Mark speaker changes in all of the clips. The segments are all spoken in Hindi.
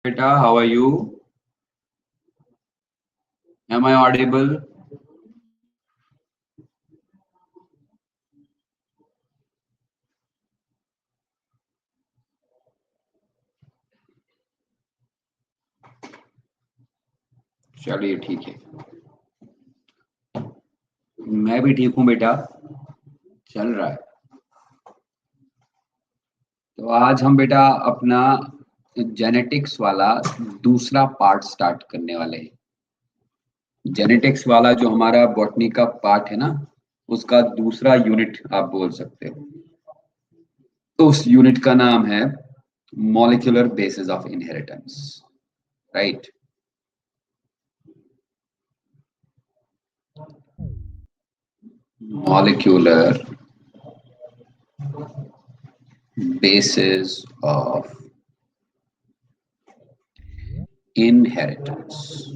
Speaker 1: Beta, how are you? Am I audible? चलिए ठीक है। मैं भी ठीक हूँ बेटा। चल रहा है। तो आज हम बेटा अपना जेनेटिक्स वाला दूसरा पार्ट स्टार्ट करने वाले हैं। जेनेटिक्स वाला जो हमारा बॉटनी का पार्ट है ना, उसका दूसरा यूनिट आप बोल सकते हो। तो उस यूनिट का नाम है molecular basis of inheritance. Right. Molecular basis of inheritance.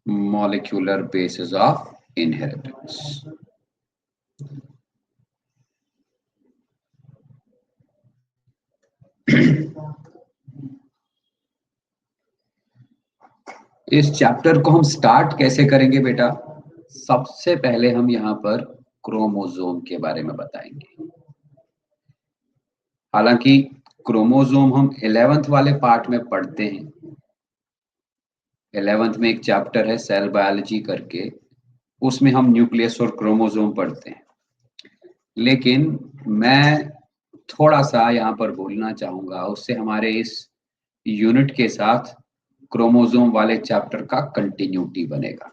Speaker 1: Molecular basis of inheritance. इस चैप्टर को हम स्टार्ट कैसे करेंगे बेटा? सबसे पहले हम यहाँ पर क्रोमोसोम के बारे में बताएंगे। हालांकि क्रोमोसोम हम 11th वाले पार्ट में पढ़ते हैं। 11th में एक चैप्टर है सेल बायोलॉजी करके, उसमें हम न्यूक्लियस और क्रोमोसोम पढ़ते हैं। लेकिन मैं थोड़ा सा यहाँ पर बोलना चाहूंगा, उससे हमारे इस यूनिट के साथ क्रोमोसोम वाले चैप्टर का कंटिन्यूटी बनेगा।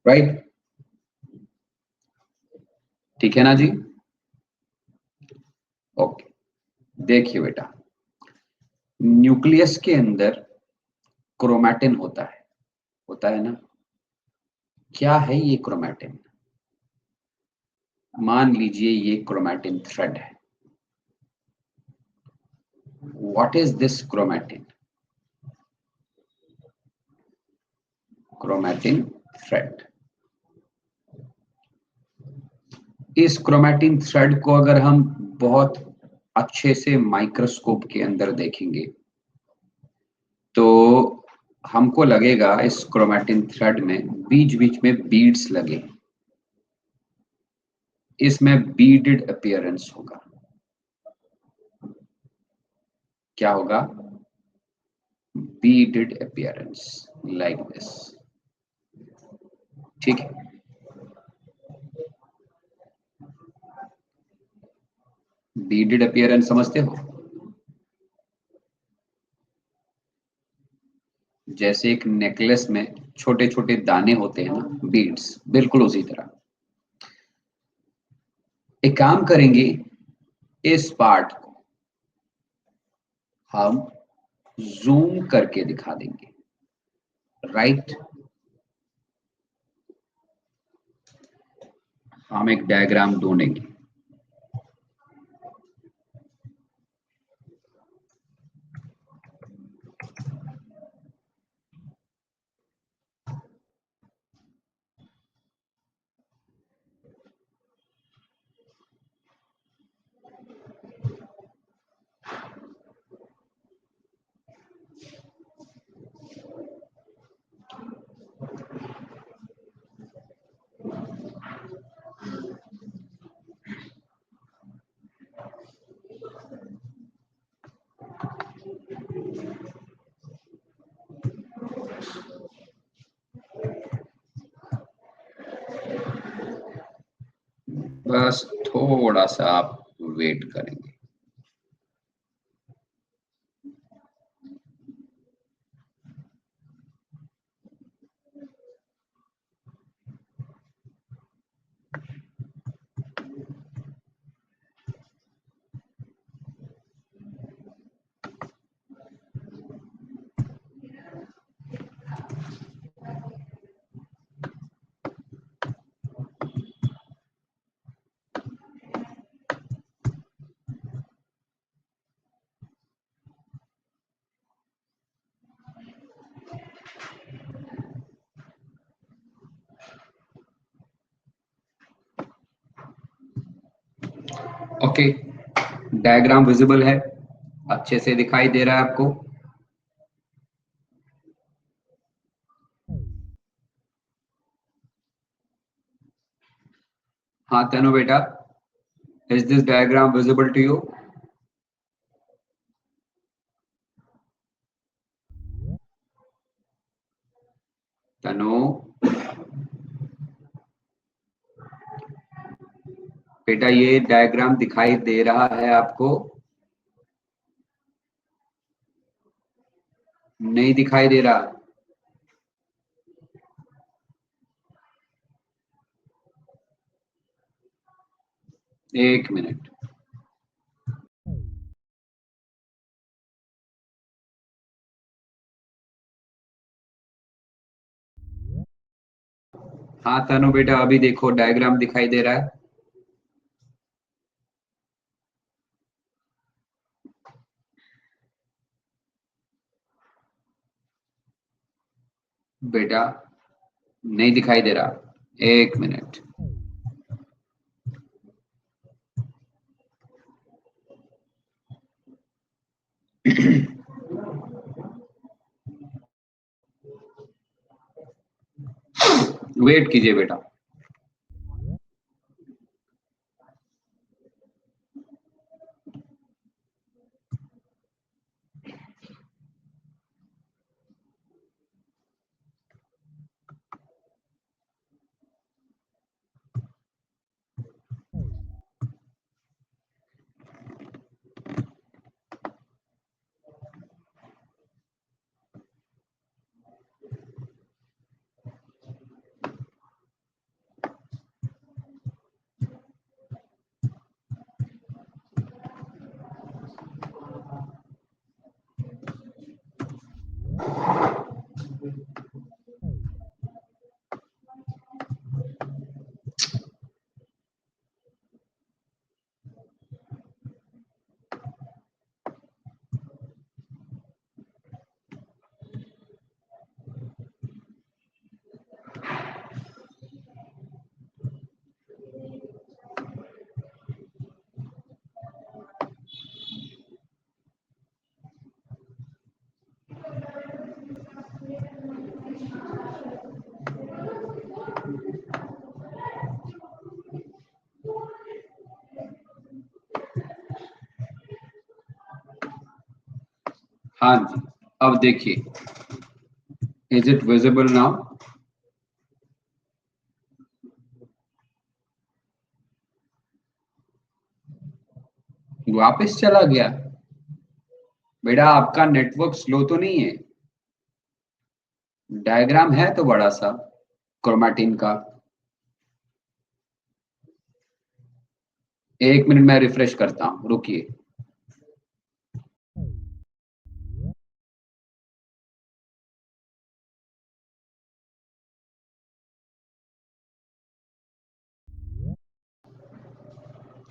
Speaker 1: राइट? ठीक है ना जी? ओके। देखिए बेटा, न्यूक्लियस के अंदर क्रोमैटिन होता है ना? क्या है ये क्रोमैटिन? मान लीजिए ये क्रोमैटिन थ्रेड है। What is this chromatin? Chromatin thread. इस क्रोमैटिन थ्रेड को अगर हम बहुत अच्छे से माइक्रोस्कोप के अंदर देखेंगे तो हमको लगेगा इस क्रोमैटिन थ्रेड में बीच बीच में बीड्स लगे। इसमें बीडेड अपीयरेंस होगा। क्या होगा? Beaded appearance, like this. ठीक है। बीडेड अपीयरेंस समझते हो? जैसे एक नेकलेस में छोटे छोटे दाने होते हैं ना, बीड्स, बिल्कुल उसी तरह। एक काम करेंगे, इस पार्ट को हम जूम करके दिखा देंगे। राइट? हम एक डायग्राम ढूंढेंगे। बस थोड़ा सा आप वेट करेंगे। ओके, डायग्राम विजिबल है, अच्छे से दिखाई दे रहा है आपको? हाँ तनु बेटा, is this diagram visible to you? Tanu बेटा, ये डायग्राम दिखाई दे रहा है आपको? नहीं दिखाई दे रहा? एक मिनट। हाँ तनु बेटा, अभी देखो डायग्राम दिखाई दे रहा है? बेटा नहीं दिखाई दे रहा, एक मिनट। वेट कीजिए बेटा। हाँ जी, अब देखिए, इज इट विजिबल नाउ? वापस चला गया? बेटा आपका नेटवर्क स्लो तो नहीं है? डायग्राम है तो बड़ा सा क्रोमैटिन का। एक मिनट मैं रिफ्रेश करता हूं, रुकिए।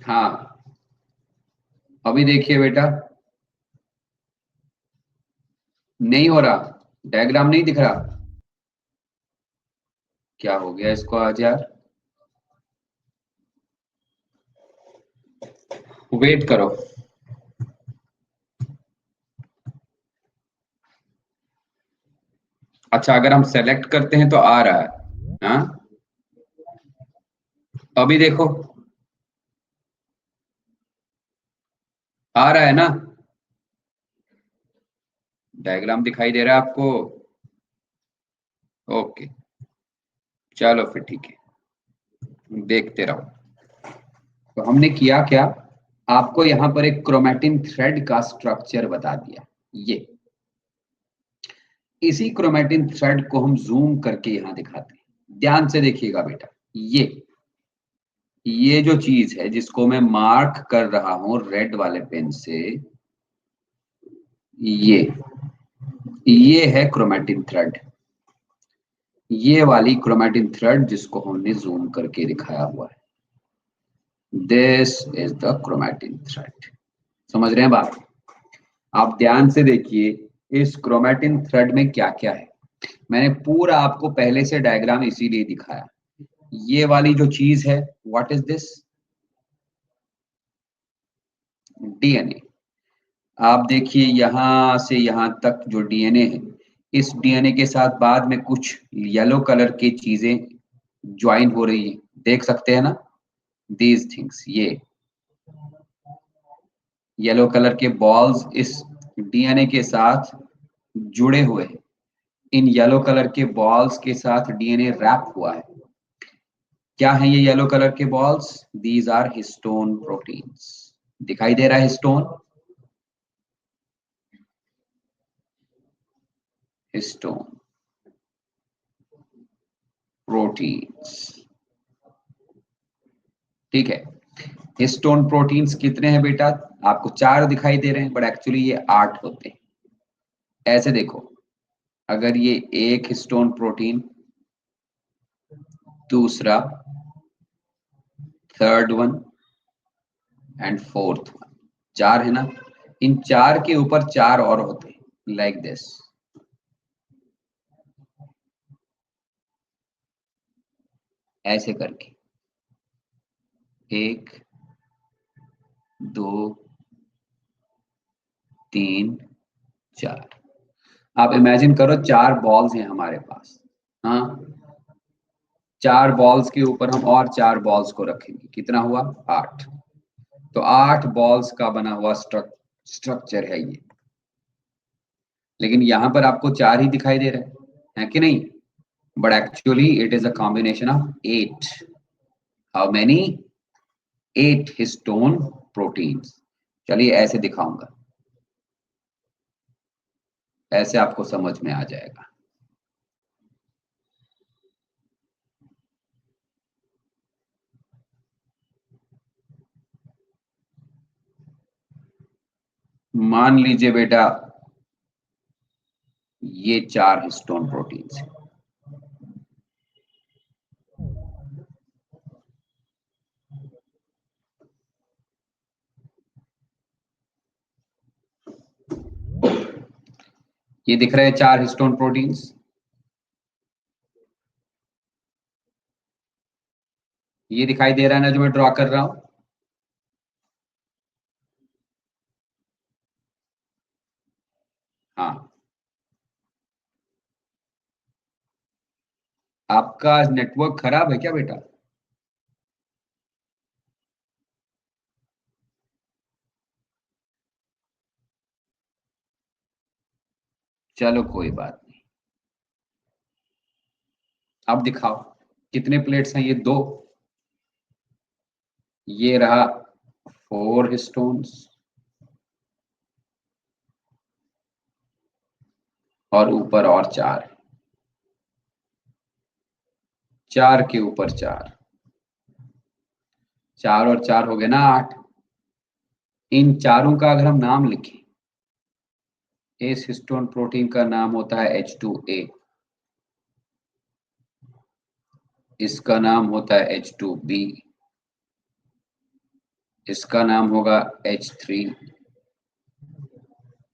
Speaker 1: हाँ, अभी देखिए बेटा, नहीं हो रहा, डायग्राम नहीं दिख रहा। क्या हो गया इसको आज यार? वेट करो। अच्छा, अगर हम सेलेक्ट करते हैं तो आ रहा है? हाँ, अभी देखो, आ रहा है ना? डायग्राम दिखाई दे रहा है आपको? ओके, चलो फिर ठीक है, देखते रहो। तो हमने किया क्या, आपको यहां पर एक क्रोमैटिन थ्रेड का स्ट्रक्चर बता दिया। ये इसी क्रोमैटिन थ्रेड को हम जूम करके यहां दिखाते हैं, ध्यान से देखिएगा बेटा। ये जो चीज है जिसको मैं मार्क कर रहा हूं रेड वाले पेन से, ये ये है क्रोमैटिन थ्रेड। ये वाली क्रोमैटिन थ्रेड जिसको हमने जूम करके दिखाया हुआ है, this is the chromatin thread. समझ रहे हैं बात? आप ध्यान से देखिए इस क्रोमैटिन थ्रेड में क्या क्या है। मैंने पूरा आपको पहले से डायग्राम इसीलिए दिखाया। ये वाली जो चीज है, व्हाट इज दिस? डीएनए। आप देखिए यहां से यहां तक जो डीएनए है, इस डीएनए के साथ बाद में कुछ येलो कलर की चीजें ज्वाइन हो रही है, देख सकते हैं ना, दीज थिंग्स, ये येलो कलर के बॉल्स इस डीएनए के साथ जुड़े हुए हैं। इन येलो कलर के बॉल्स के साथ डीएनए रैप हुआ है। क्या है ये येलो कलर के balls? These are histone proteins. दिखाई दे रहा है हिस्टोन? हिस्टोन प्रोटीन्स, ठीक है। हिस्टोन प्रोटीन्स कितने हैं बेटा? आपको 4 दिखाई दे रहे हैं, बट एक्चुअली ये 8 होते हैं। ऐसे देखो, अगर ये एक हिस्टोन प्रोटीन, दूसरा, third one and fourth one, 4 है ना। इन 4 के ऊपर 4 और होते हैं, लाइक दिस। ऐसे करके 1 2 3 4। आप इमेजिन करो 4 बॉल्स हैं हमारे पास। हाँ, 4 बॉल्स के ऊपर हम और 4 बॉल्स को रखेंगे, कितना हुआ? 8। तो 8 बॉल्स का बना हुआ स्ट्रक्चर है ये। लेकिन यहां पर आपको 4 ही दिखाई दे रहे हैं, है कि नहीं? But actually it is a combination of 8। How many? 8 histone proteins. चलिए ऐसे दिखाऊंगा, ऐसे आपको समझ में आ जाएगा। मान लीजिए बेटा ये 4 हिस्टोन प्रोटीन्स हैं। ये दिख रहे हैं 4 हिस्टोन प्रोटीन्स। ये दिखाई दे रहा है ना जो मैं ड्रॉ कर रहा हूं? हाँ। आपका नेटवर्क खराब है क्या बेटा? चलो कोई बात नहीं। अब दिखाओ कितने प्लेट्स हैं? ये 2। ये रहा 4 हिस्टोन्स और ऊपर और 4। 4 के ऊपर 4, 4 और 4 हो गए ना 8। इन चारों का अगर हम नाम लिखें, इस हिस्टोन प्रोटीन का नाम होता है H2A, इसका नाम होता है H2B, इसका नाम होगा H3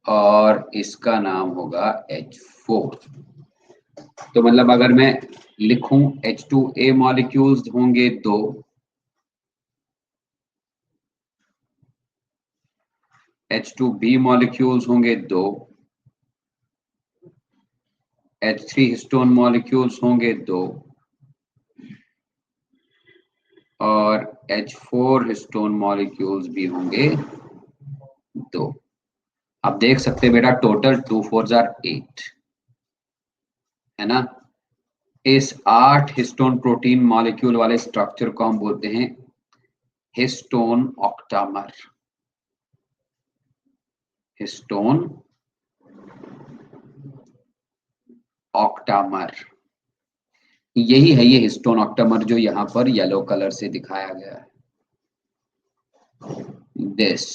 Speaker 1: और इसका नाम होगा H4। तो मतलब अगर मैं लिखूं H2A मॉलिक्यूल्स होंगे 2, H2B मॉलिक्यूल्स होंगे 2, H3 हिस्टोन मॉलिक्यूल्स होंगे 2 और H4 हिस्टोन मॉलिक्यूल्स भी होंगे 2। आप देख सकते हैं बेटा टोटल 2 4 जार 8 है ना। इस 8 हिस्टोन प्रोटीन मॉलिक्यूल वाले स्ट्रक्चर को हम बोलते हैं हिस्टोन ऑक्टामर। हिस्टोन ऑक्टामर, यही है ये हिस्टोन ऑक्टामर जो यहां पर येलो कलर से दिखाया गया है, दिस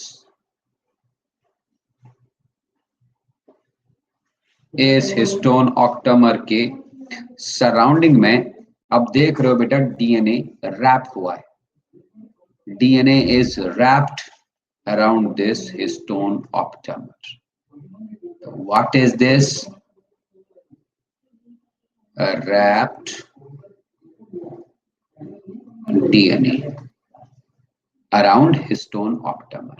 Speaker 1: इस हिस्टोन ऑक्टामर के सराउंडिंग में अब देख रहे हो बेटा डीएनए रैप हुआ है। DNA is wrapped around this histone octamer. What is this? A wrapped DNA around histone octamer.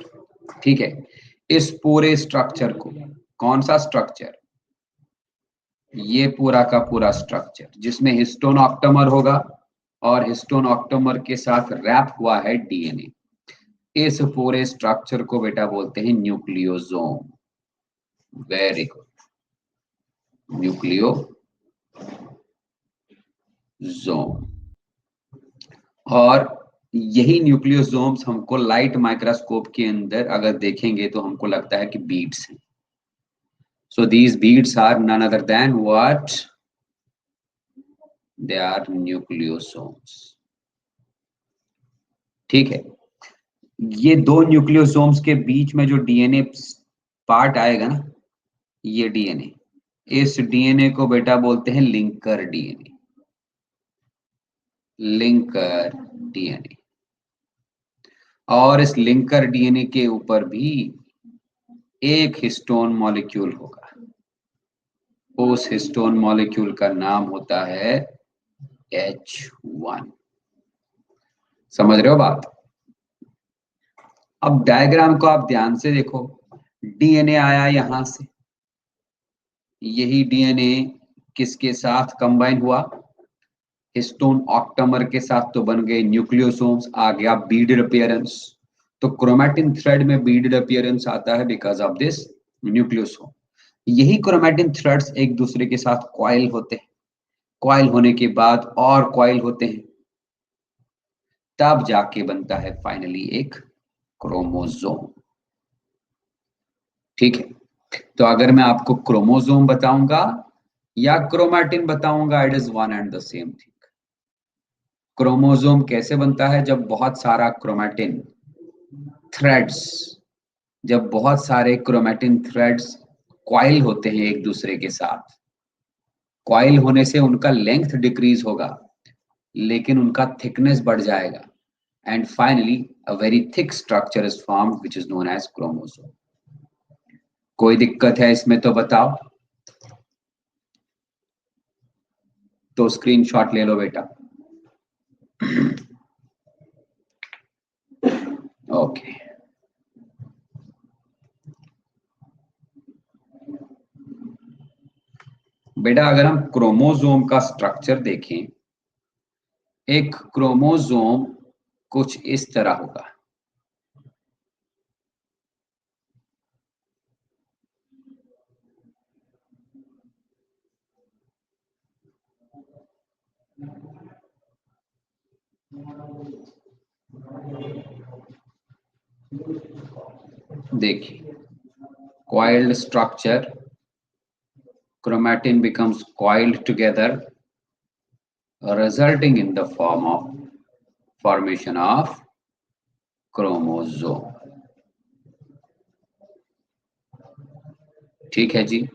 Speaker 1: ठीक है। इस पूरे स्ट्रक्चर को, कौन सा स्ट्रक्चर, ये पूरा का पूरा स्ट्रक्चर जिसमें हिस्टोन ऑक्टोमर होगा और हिस्टोन ऑक्टोमर के साथ रैप हुआ है डीएनए, इस पूरे स्ट्रक्चर को बेटा बोलते हैं न्यूक्लियोसोम। Very good, nucleosome. और यही न्यूक्लियोसोम्स हमको लाइट माइक्रोस्कोप के अंदर अगर देखेंगे तो हमको लगता है कि बीड्स हैं। So these beads are none other than what, they are nucleosomes. ठीक है। ये दो न्यूक्लियोसोम्स के बीच में जो डीएनए पार्ट आएगा ना, ये डीएनए, इस डीएनए को बेटा बोलते हैं लिंकर डीएनए। Linker DNA. और इस लिंकर डीएनए के ऊपर भी एक हिस्टोन मॉलिक्यूल होगा। उस हिस्टोन मॉलिक्यूल का नाम होता है H1। समझ रहे हो बात? अब डायग्राम को आप ध्यान से देखो। डीएनए आया यहां से, यही डीएनए किसके साथ कंबाइन हुआ, हिस्टोन ऑक्टोमर के साथ, तो बन गए न्यूक्लियोसोम्स। आ गया बीडेड अपीयरेंस। तो क्रोमैटिन थ्रेड में बीडेड अपीयरेंस आता है बिकॉज ऑफ दिस न्यूक्लियोसोम। यही क्रोमैटिन थ्रेड्स एक दूसरे के साथ कॉइल होते हैं, कॉइल होने के बाद और कॉइल होते हैं, तब जाके बनता है फाइनली एक क्रोमोसोम। ठीक है। तो अगर मैं आपको क्रोमोसोम बताऊंगा या क्रोमैटिन बताऊंगा, it is one and the same thing. Chromosome कैसे बनता है, जब बहुत सारा क्रोमैटिन थ्रेड्स, जब बहुत सारे क्रोमैटिन थ्रेड्स कॉइल होते हैं एक दूसरे के साथ। कॉइल होने से उनका लेंथ डिक्रीज होगा लेकिन उनका थिकनेस बढ़ जाएगा, and finally a very thick structure is formed which is known as chromosome. कोई दिक्कत है इसमें तो बताओ? तो स्क्रीनशॉट ले लो बेटा। ओके। बेटा अगर हम क्रोमोसोम का स्ट्रक्चर देखें, एक क्रोमोसोम कुछ इस तरह होगा। देखिए, coiled structure, chromatin becomes coiled together, resulting in the form of formation of chromosome। ठीक है जी,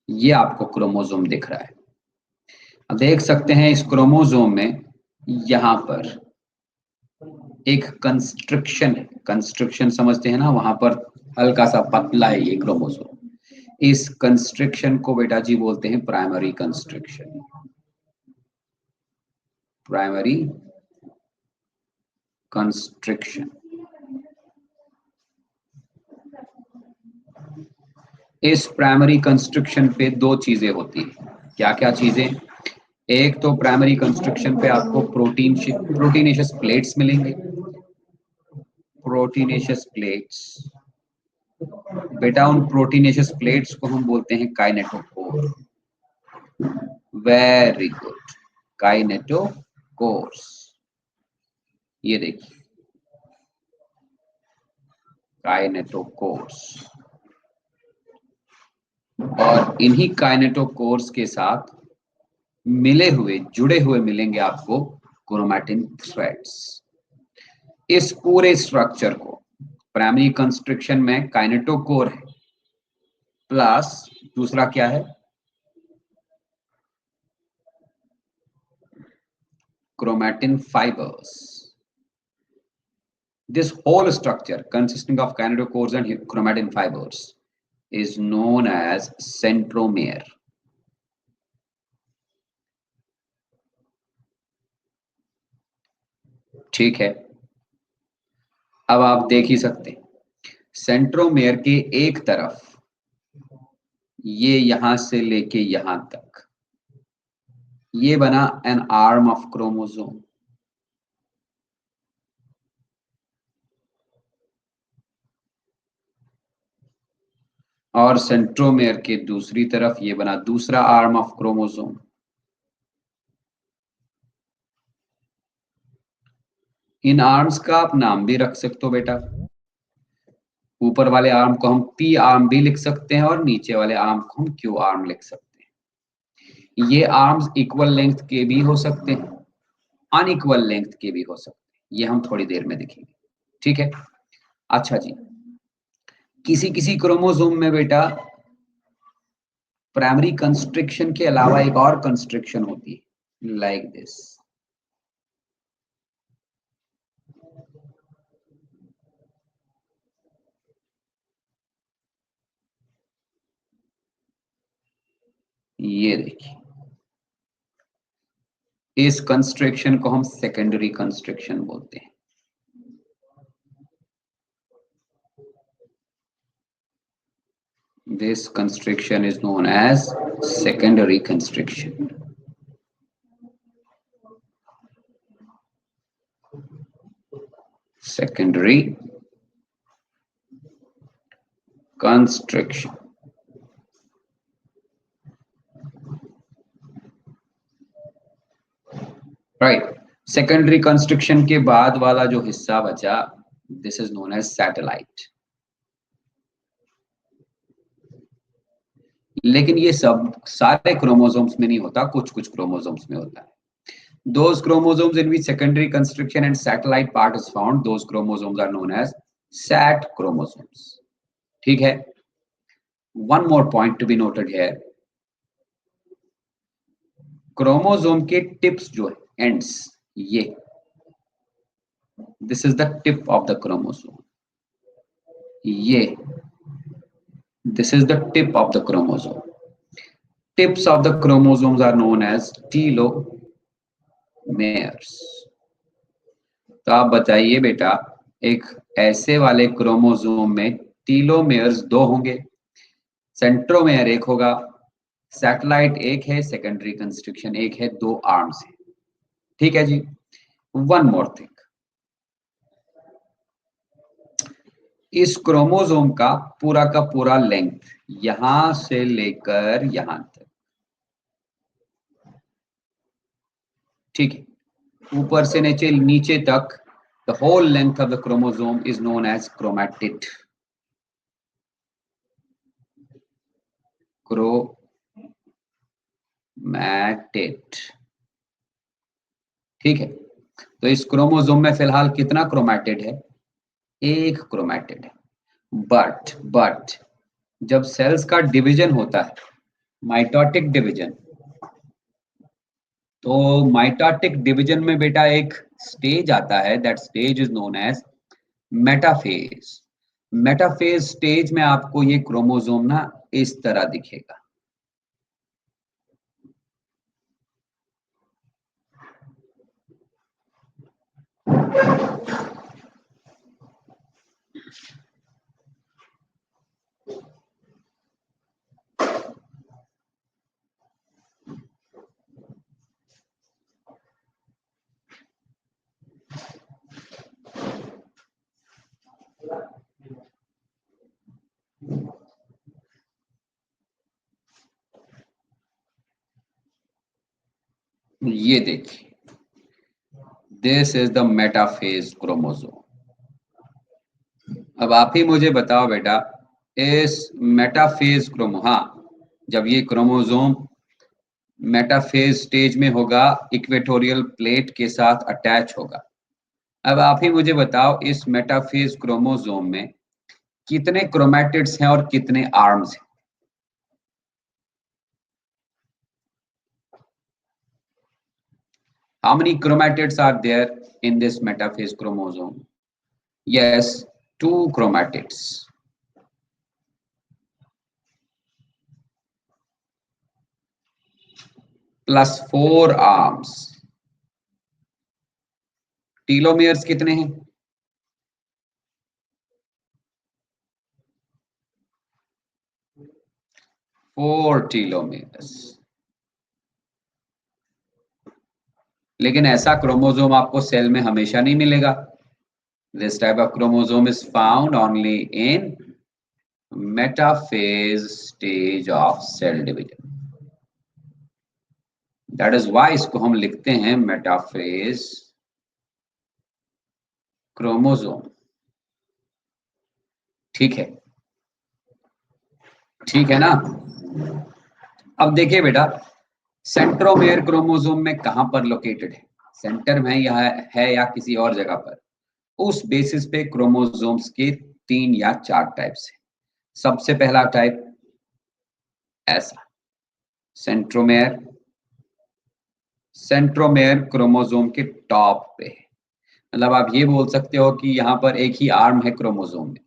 Speaker 1: ये आपको क्रोमोसोम दिख रहा है। अब देख सकते हैं इस क्रोमोसोम में यहां पर एक कंस्ट्रक्शन है। कंस्ट्रक्शन समझते हैं ना, वहां पर हल्का सा पतला है ये क्रोमोसोम। इस कंस्ट्रक्शन को बेटा जी बोलते हैं प्राइमरी कंस्ट्रक्शन। Primary constriction. इस प्राइमरी कंस्ट्रक्शन पे दो चीजें होती है। क्या क्या चीजें? एक तो प्राइमरी कंस्ट्रक्शन पे आपको प्रोटीनेशियस प्लेट्स मिलेंगे। प्रोटीनेशियस प्लेट्स, बेटा उन प्रोटीनेशियस प्लेट्स को हम बोलते हैं काइनेटोकोर। Very good, kinetochores. ये देखिए, काइनेटोकोर्स। और इन्हीं काइनेटोकोर्स के साथ मिले हुए, जुड़े हुए मिलेंगे आपको क्रोमैटिन थ्रेड्स। इस पूरे स्ट्रक्चर को प्राइमरी कंस्ट्रक्शन में काइनेटोकोर है, प्लस दूसरा क्या है, chromatin fibers। This whole structure consisting of kinetochores and chromatin fibers is known as centromere। ठीक है। अब आप देख ही सकते हैं सेंट्रोमेयर के एक तरफ ये यहां से लेके यहां तक ये बना एन आर्म ऑफ क्रोमोसोम, और सेंट्रोमेयर के दूसरी तरफ ये बना दूसरा arm of chromosome. In arms का आप नाम भी रख सकते हो बेटा। ऊपर वाले आर्म को हम पी आर्म भी लिख सकते हैं और नीचे वाले आर्म को हम क्यू आर्म लिख सकते हैं। ये आर्म्स इक्वल लेंथ के भी हो सकते हैं, अनइक्वल लेंथ के भी हो सकते हैं, ये हम थोड़ी देर में देखेंगे। ठीक है। अच्छा जी, किसी किसी क्रोमोसोम में बेटा प्राइमरी कंस्ट्रिक्शन के अलावा एक और कंस्ट्रिक्शन होती है, लाइक दिस। ये देखिए, इस कंस्ट्रिक्शन को हम सेकेंडरी कंस्ट्रिक्शन बोलते हैं। This constriction is known as secondary constriction. Secondary constriction. Right. Secondary constriction के बाद वाला जो हिस्सा बचा, this is known as satellite. लेकिन ये सब सारे क्रोमोसोम्स में नहीं होता, कुछ कुछ क्रोमोसोम्स में होता है। Those chromosomes in which secondary constriction and satellite part is found, those chromosomes are known as sat chromosomes. ठीक है। One more point to be noted here. Chromosome के टिप्स जो है, एंड्स, ये this is the tip of the chromosome, ये this is the tip of the chromosome. Tips of the chromosomes are known as telomeres. तो आप बताइए बेटा, एक ऐसे वाले क्रोमोसोम में टीलोमेयर्स दो होंगे, सेंट्रोमेयर एक होगा, सैटेलाइट एक है, सेकेंडरी कंस्ट्रिक्शन एक है, दो आर्म्स है। ठीक है जी। वन मोर थिंग, इस क्रोमोसोम का पूरा लेंथ यहां से लेकर यहां तक, ठीक है, ऊपर से नीचे नीचे तक, the whole length of the chromosome is known as chromatid. Chromatid. ठीक है। तो इस क्रोमोसोम में फिलहाल कितना क्रोमैटिड है? एक क्रोमैटिड है। बट जब सेल्स का डिवीजन होता है, माइटोटिक डिवीजन, तो माइटोटिक डिवीजन में बेटा एक स्टेज आता है, that stage is known as metaphase. Metaphase stage में आपको ये क्रोमोसोम ना इस तरह दिखेगा। ये देखिए, this is the metaphase chromosome. अब आप ही मुझे बताओ बेटा, इस मेटाफेज हाँ, जब ये क्रोमोसोम मेटाफेज स्टेज में होगा, इक्वेटोरियल प्लेट के साथ अटैच होगा। अब आप ही मुझे बताओ, इस मेटाफेज क्रोमोसोम में कितने क्रोमैटिड्स हैं और कितने आर्म्स हैं? How many chromatids are there in this metaphase chromosome? Yes, two chromatids. Plus four arms. टीलोमेयर्स कितने हैं? 4 टीलोमेर्स। लेकिन ऐसा क्रोमोसोम आपको सेल में हमेशा नहीं मिलेगा। This type of chromosome is found only in metaphase stage of cell division. That is why इसको हम लिखते हैं मेटाफेज क्रोमोसोम। ठीक है, ठीक है ना। अब देखिए बेटा, सेंट्रोमेयर क्रोमोसोम में कहां पर लोकेटेड है, सेंटर में है या किसी और जगह पर, उस बेसिस पे क्रोमोसोम्स के 3 या 4 टाइप्स है। सबसे पहला टाइप ऐसा सेंट्रोमेयर, सेंट्रोमेयर क्रोमोसोम के टॉप पे है। मतलब आप ये बोल सकते हो कि यहाँ पर एक ही आर्म है क्रोमोसोम में।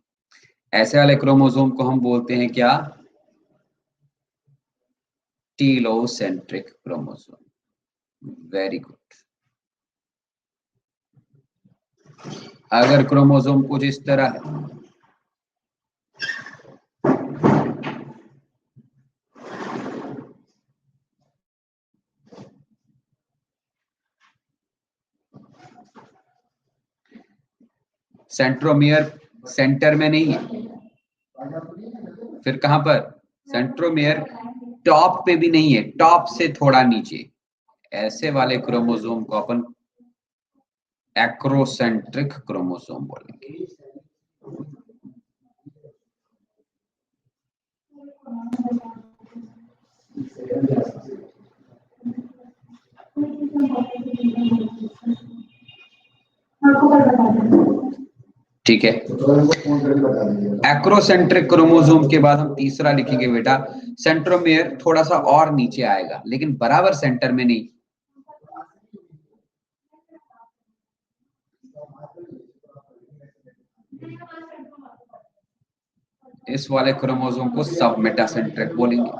Speaker 1: ऐसे वाले क्रोमोसोम को हम बोलते हैं क्या, टीलोसेंट्रिक क्रोमोसोम। Very good. अगर क्रोमोसोम कुछ इस तरह है, सेंट्रोमियर सेंटर में नहीं है, फिर कहां पर, सेंट्रोमियर टॉप पे भी नहीं है, टॉप से थोड़ा नीचे, ऐसे वाले क्रोमोसोम को अपन एक्रोसेंट्रिक क्रोमोसोम बोलेंगे। ठीक है, एक्रोसेंट्रिक क्रोमोसोम के बाद हम तीसरा लिखेंगे बेटा, सेंट्रोमेयर थोड़ा सा और नीचे आएगा लेकिन बराबर सेंटर में नहीं। इस वाले क्रोमोसोम को सब मेटासेंट्रिक बोलेंगे।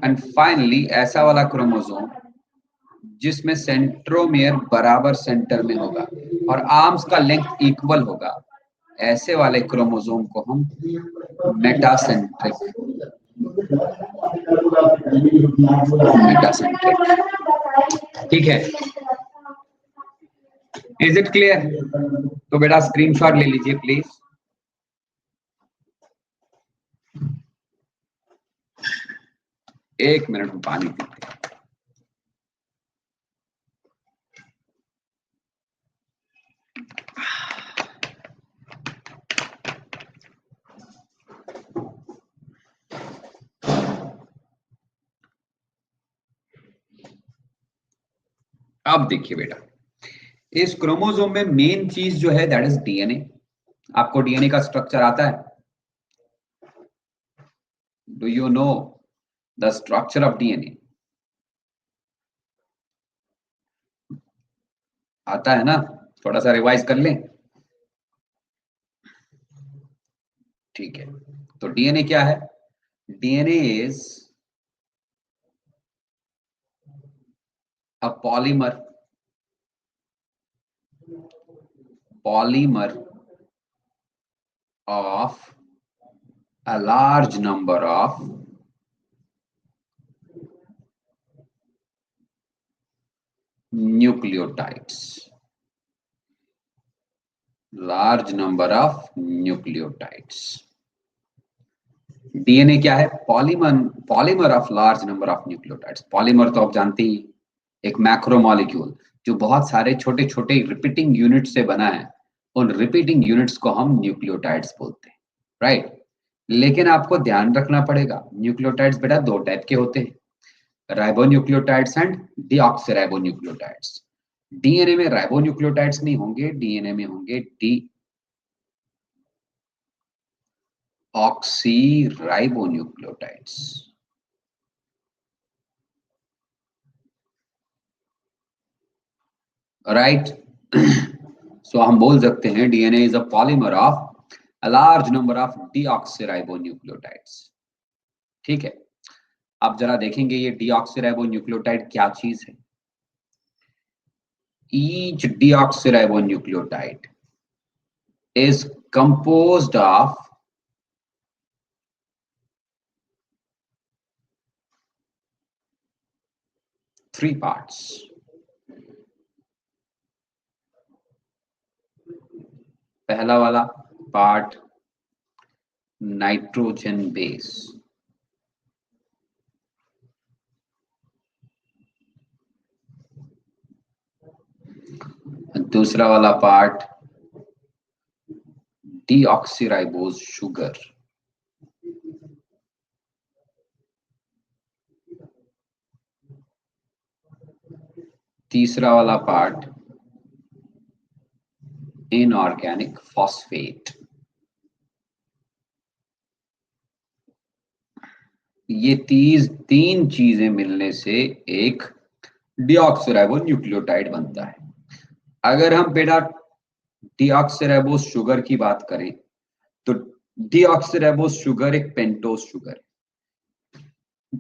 Speaker 1: एंड फाइनली ऐसा वाला क्रोमोसोम जिसमें सेंट्रोमेयर बराबर सेंटर में होगा और आर्म्स का लेंथ इक्वल होगा, ऐसे वाले क्रोमोसोम को हम मेटासेंट्रिक ठीक है। Is it clear? तो बेटा स्क्रीनशॉट ले लीजिए प्लीज। एक मिनट में पानी पीते हैं। अब देखिए बेटा, इस क्रोमोसोम में मेन चीज जो है दैट इज डीएनए। आपको डीएनए का स्ट्रक्चर आता है? Do you know the structure of DNA? आता है ना? थोड़ा सा रिवाइज कर लें। ठीक है, तो डीएनए क्या है? DNA is a polymer of a large number of nucleotides. Large number of nucleotides. DNA क्या है? Polymer of large number of nucleotides. Polymer तो आप जानते ही, एक मैक्रोमोलिक्यूल जो बहुत सारे छोटे छोटे रिपीटिंग यूनिट से बना है, उन रिपीटिंग यूनिट्स को हम न्यूक्लियोटाइड्स बोलते हैं, राइट। लेकिन आपको ध्यान रखना पड़ेगा, न्यूक्लियोटाइड्स बेटा 2 टाइप के होते हैं, राइबोन्यूक्लियोटाइड्स एंड डीऑक्सीराइबोन्यूक्लियोटाइड्स। डीएनए में राइबोन्यूक्लियोटाइड्स नहीं होंगे, डीएनए में होंगे डीऑक्सीराइबोन्यूक्लियोटाइड्स। राइट। सो हम बोल सकते हैं DNA is a polymer of a large number of deoxyribonucleotides. ठीक है, अब जरा देखेंगे ये डीऑक्सीराइबोन्यूक्लियोटाइड क्या चीज है। Each deoxyribonucleotide is composed of 3 parts. पहला वाला पार्ट नाइट्रोजन बेस, दूसरा वाला पार्ट डीऑक्सीराइबोज शुगर, तीसरा वाला पार्ट इनऑर्गेनिक फॉस्फेट। ये तीन चीजें मिलने से एक डीऑक्सीराइबो न्यूक्लियोटाइड बनता है। अगर हम बेटा डीऑक्सीराइबोज शुगर की बात करें तो डीऑक्सीराइबोज शुगर एक पेंटोज शुगर है।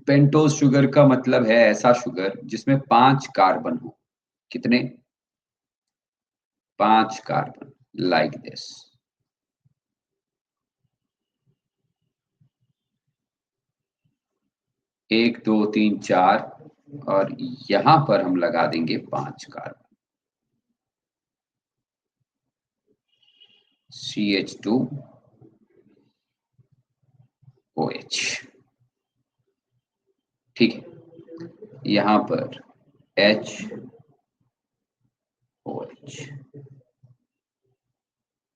Speaker 1: पेंटोज शुगर का मतलब है ऐसा शुगर जिसमें 5 कार्बन हो। कितने? 5 कार्बन, लाइक दिस। एक, दो, तीन, चार, और यहां पर हम लगा देंगे 5 कार्बन, CH2OH। ठीक है, यहां पर HOH,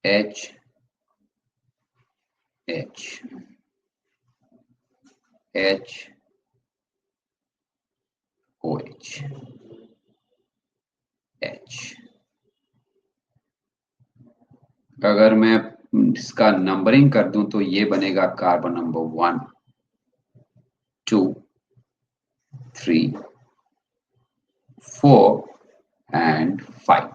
Speaker 1: HH, HOH, H। अगर मैं इसका नंबरिंग कर दूं तो ये बनेगा कार्बन नंबर 1, 2, 3, 4 एंड 5।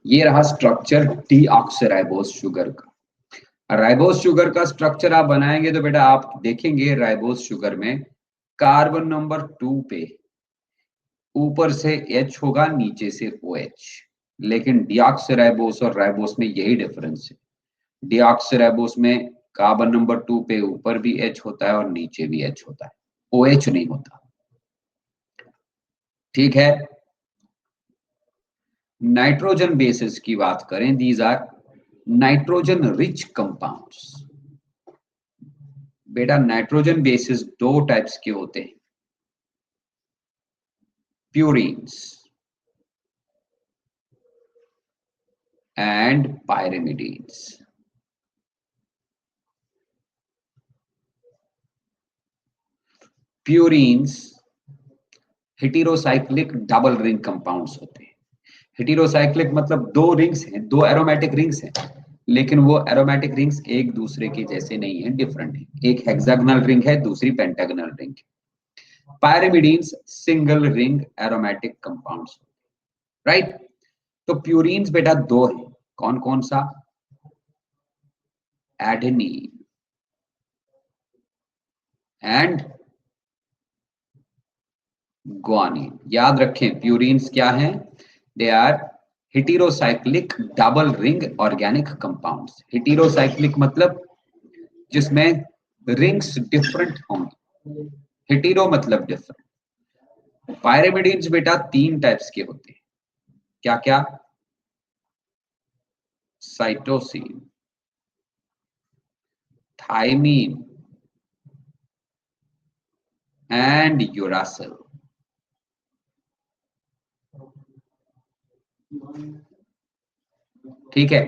Speaker 1: ये रहा स्ट्रक्चर डीऑक्सीराइबोज शुगर का। राइबोज शुगर का स्ट्रक्चर आप बनाएंगे तो बेटा आप देखेंगे राइबोज शुगर में कार्बन नंबर 2 पे ऊपर से H होगा, नीचे से OH। लेकिन डीऑक्सीराइबोस और राइबोस में यही डिफरेंस है। डीऑक्सीराइबोस में कार्बन नंबर 2 पे ऊपर भी H होता है और नीचे भी H होता है, OH नहीं होता। ठीक है, नाइट्रोजन बेसिस की बात करें, these are nitrogen rich compounds. बेटा नाइट्रोजन बेसिस दो टाइप्स के होते हैं, purines and pyrimidines. Purines heterocyclic double ring compounds होते हैं। हेटेरोसाइक्लिक मतलब दो रिंग्स हैं, दो एरोमेटिक रिंग्स हैं, लेकिन वो एरोमेटिक रिंग्स एक दूसरे के जैसे नहीं है, डिफरेंट है। एक हेक्सागोनल रिंग है, दूसरी पेंटागोनल रिंग है। Pyrimidines single ring aromatic compounds, right. तो प्यूरिन्स बेटा दो है, कौन कौन सा? Adenine and guanine. याद रखें प्यूरिन्स क्या हैं? They are heterocyclic double ring organic compounds. Heterocyclic मतलब जिसमें रिंग्स डिफरेंट होंगे, हेटेरो मतलब डिफरेंट। पायरिमिडीन्स बेटा 3 टाइप्स के होते हैं, क्या क्या? Cytosine, thymine and uracil. ठीक है,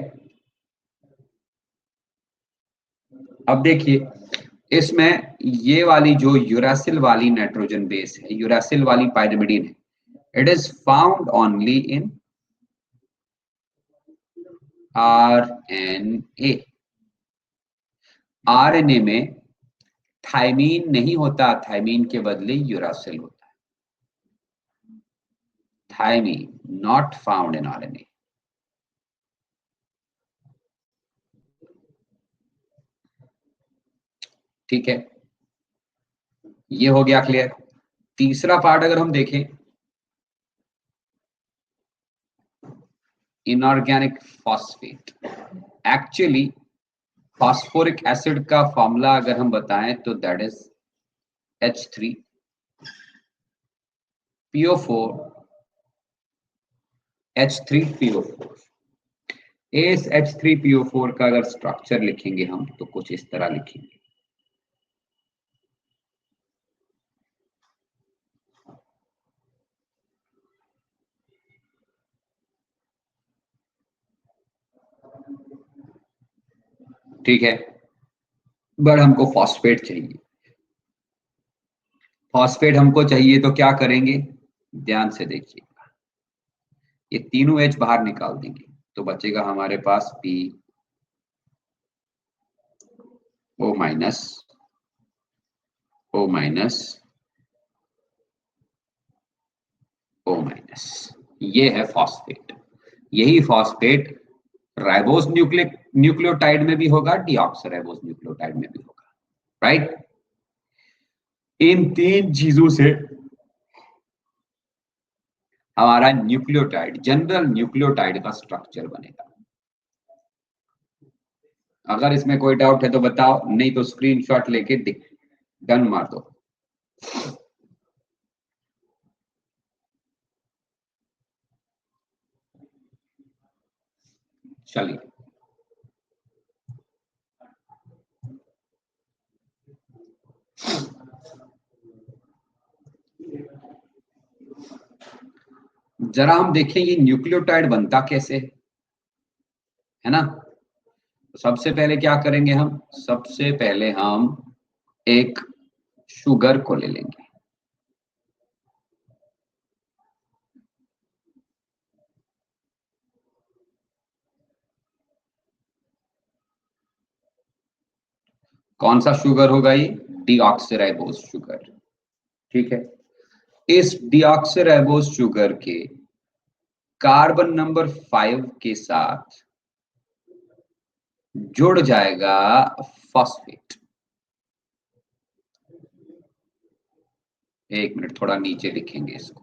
Speaker 1: अब देखिए इसमें ये वाली जो यूरासिल वाली नाइट्रोजन बेस है, यूरासिल वाली पायरिमिडीन है, it is found only in RNA। RNA में थाइमीन नहीं होता, थाइमीन के बदले यूरासिल होता है। Thymine not found in RNA। ठीक है, ये हो गया क्लियर। तीसरा पार्ट अगर हम देखें, inorganic phosphate. Actually phosphoric acid का फॉर्मूला अगर हम बताएं तो that is H3 PO4 H3PO4। इस H3PO4 का अगर स्ट्रक्चर लिखेंगे हम तो कुछ इस तरह लिखेंगे। ठीक है, बट हमको फॉस्फेट चाहिए। फॉस्फेट हमको चाहिए तो क्या करेंगे, ध्यान से देखिए, ये तीनों H बाहर निकाल देंगे तो बचेगा हमारे पास PO minus O minus O minus. ये है फॉस्फेट। यही फॉस्फेट राइबोस न्यूक्लियोटाइड में भी होगा, डीऑक्सराइबोस न्यूक्लियोटाइड में भी होगा, राइट। इन तीन चीजों से हमारा न्यूक्लियोटाइड, जनरल न्यूक्लियोटाइड का स्ट्रक्चर बनेगा। अगर इसमें कोई डाउट है तो बताओ, नहीं तो स्क्रीनशॉट लेके डन मार दो। चलिए, जरा हम देखें ये न्यूक्लियोटाइड बनता कैसे है ना। तो सबसे पहले क्या करेंगे हम, सबसे पहले हम एक शुगर को ले लेंगे। कौन सा शुगर होगा ये, डीऑक्सीराइबोस शुगर। ठीक है, इस डीऑक्सीराइबोस शुगर के कार्बन नंबर 5 के साथ जुड़ जाएगा फॉस्फेट। एक मिनट, थोड़ा नीचे लिखेंगे इसको।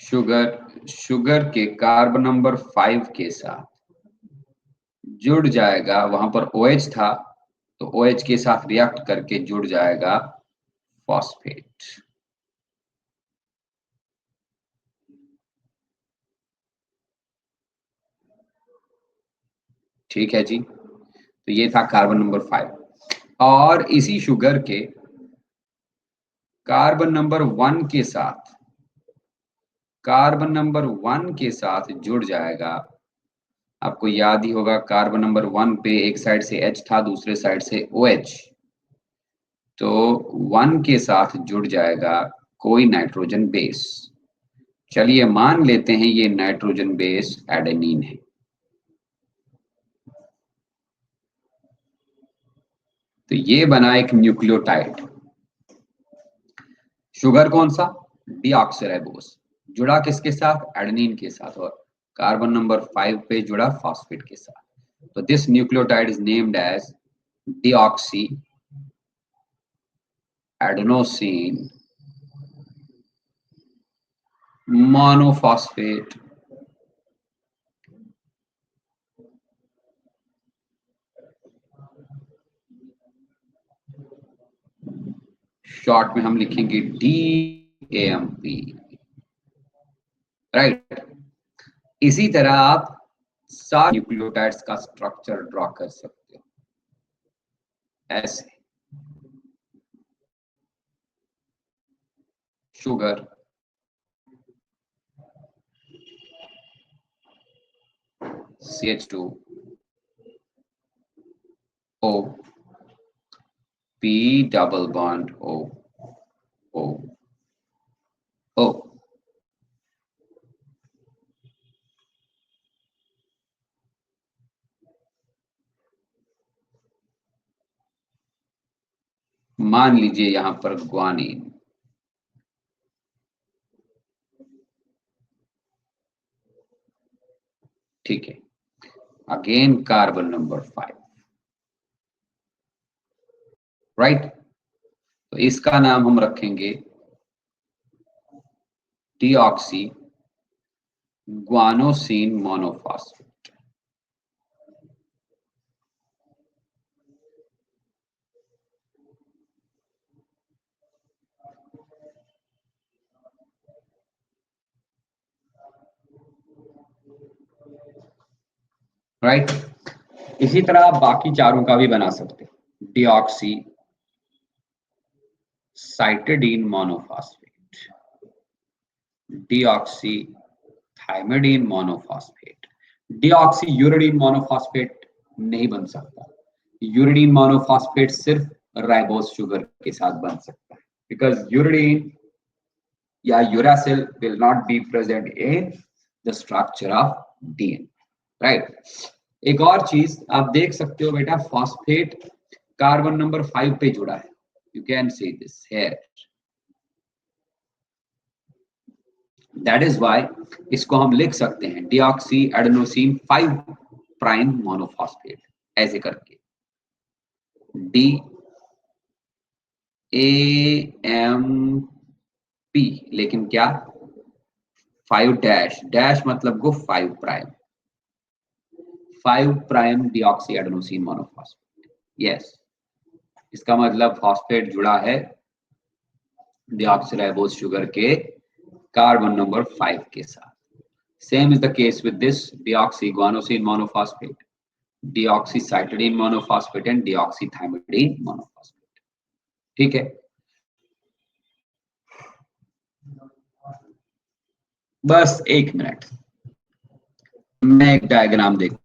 Speaker 1: शुगर के कार्बन नंबर 5 के साथ जुड़ जाएगा, वहां पर OH था तो OH के साथ रिएक्ट करके जुड़ जाएगा फॉस्फेट। ठीक है जी, तो ये था कार्बन नंबर 5। और इसी शुगर के कार्बन नंबर 1 के साथ, कार्बन नंबर 1 के साथ जुड़ जाएगा, आपको याद ही होगा कार्बन नंबर 1 पे एक साइड से H था, दूसरे साइड से OH, तो 1 के साथ जुड़ जाएगा कोई नाइट्रोजन बेस। चलिए मान लेते हैं ये नाइट्रोजन बेस एडेनिन है। तो ये बना एक न्यूक्लियोटाइड। शुगर कौन सा, डीऑक्सीराइबोस, जुड़ा किसके साथ, एडेनिन के साथ, और कार्बन नंबर 5 पे जुड़ा फॉस्फेट के साथ। तो this nucleotide is named as deoxy adenosine monophosphate. Short में हम लिखेंगे DAMP, राइट। इसी तरह आप सारे न्यूक्लियोटाइड्स का स्ट्रक्चर ड्रॉ कर सकते हो ऐसे। Sugar, CH2, O, P double bond O, O, O। मान लीजिए यहां पर ग्वानिन, ठीक है, अगेन कार्बन नंबर 5, राइट। तो इसका नाम हम रखेंगे डीऑक्सी ग्वानोसिन मोनोफॉस्फेट। राइट, इसी तरह आप बाकी चारों का भी बना सकते हैं। Deoxy cytidine monophosphate, deoxy thymidine monophosphate. Deoxy uridine monophosphate नहीं बन सकता। यूरिडीन मोनोफॉस्फेट सिर्फ राइबोस शुगर के साथ बन सकता है, बिकॉज यूरिडीन या uracil will not be present in the structure of DNA. Right, एक और चीज आप देख सकते हो बेटा, फॉस्फेट कार्बन नंबर 5 पे जुड़ा है। You can see this here, that is why इसको हम लिख सकते हैं डिऑक्सी एडेनोसिन 5 प्राइम मोनोफॉस्फेट, ऐसे करके डी ए एम पी, लेकिन क्या 5 डैश, डैश मतलब को 5 prime, 5 prime deoxy adenosine monophosphate. Yes, इसका मतलब फॉस्फेट जुड़ा है डिऑक्सीराइबोस शुगर के कार्बन नंबर 5 के साथ। Same is the case with this deoxyguanosine monophosphate, deoxycytidine monophosphate and deoxythymidine monophosphate. ठीक है, बस एक मिनट, मैं एक डायग्राम देख।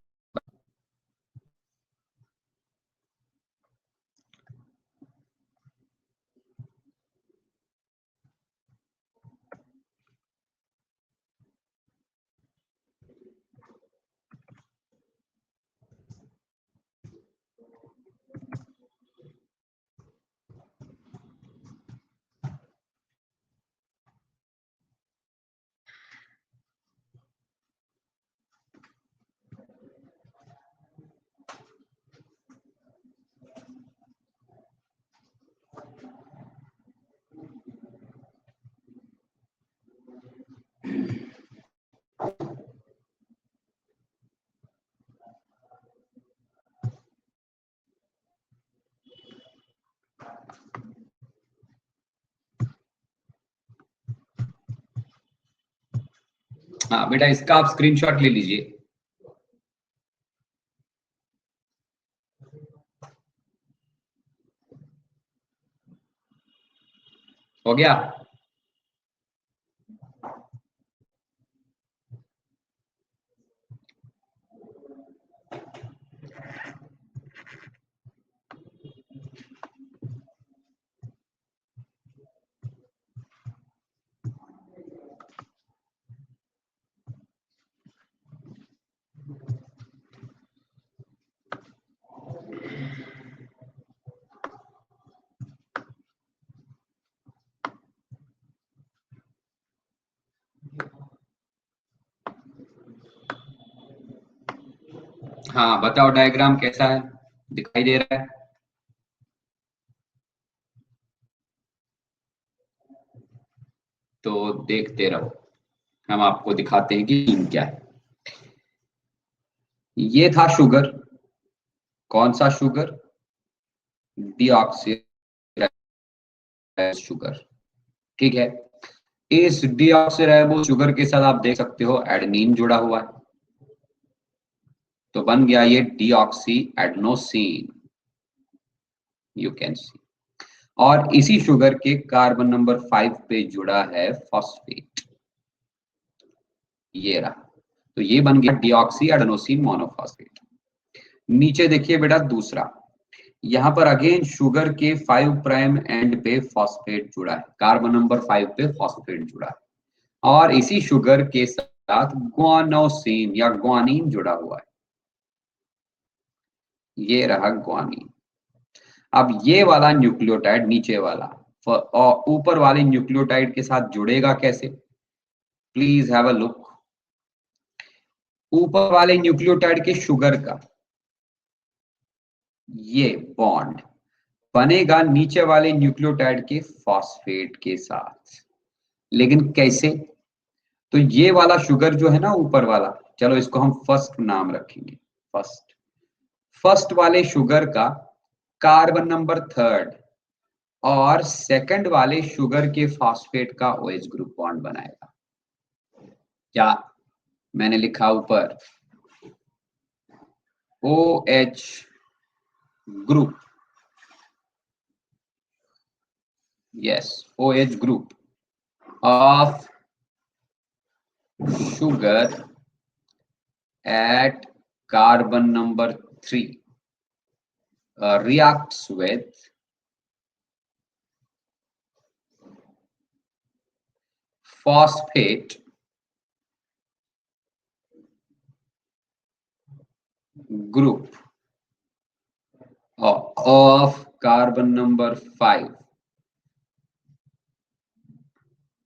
Speaker 1: हाँ बेटा, इसका आप स्क्रीनशॉट ले लीजिए। हो गया? हाँ बताओ, डायग्राम कैसा है, दिखाई दे रहा है? तो देखते रहो, हम आपको दिखाते हैं कि क्या है। ये था शुगर, कौन सा शुगर? Deoxy sugar. ठीक है, इस डीऑक्सीराइबोस शुगर के साथ आप देख सकते हो एडेनिन जुड़ा हुआ है, तो बन गया ये deoxy adenosine, you can see. और इसी शुगर के कार्बन नंबर 5 पे जुड़ा है फॉस्फेट, ये रहा, तो ये बन गया डीऑक्सी एडेनोसिन मोनोफॉस्फेट। नीचे देखिए बेटा दूसरा, यहां पर अगेन शुगर के 5 प्राइम एंड पे फॉस्फेट जुड़ा है, कार्बन नंबर 5 पे फॉस्फेट जुड़ा है, और इसी शुगर के साथ ग्वानोसिन या ग्वानिन जुड़ा हुआ है, ये रहा ग्वानिन। अब ये वाला न्यूक्लियोटाइड नीचे वाला और ऊपर वाले न्यूक्लियोटाइड के साथ जुड़ेगा कैसे? Please have a look. ऊपर वाले न्यूक्लियोटाइड के शुगर का ये बॉन्ड बनेगा नीचे वाले न्यूक्लियोटाइड के फॉस्फेट के साथ, लेकिन कैसे? तो ये वाला शुगर जो है ना ऊपर वाला, चलो इसको हम फर्स्ट नाम रखेंगे। फर्स्ट फर्स्ट वाले शुगर का कार्बन नंबर थर्ड और सेकंड वाले शुगर के फॉस्फेट का OH ग्रुप बॉन्ड बनाएगा। क्या मैंने लिखा ऊपर OH group, yes, OH group of sugar at carbon number 3 reacts with phosphate group of carbon number 5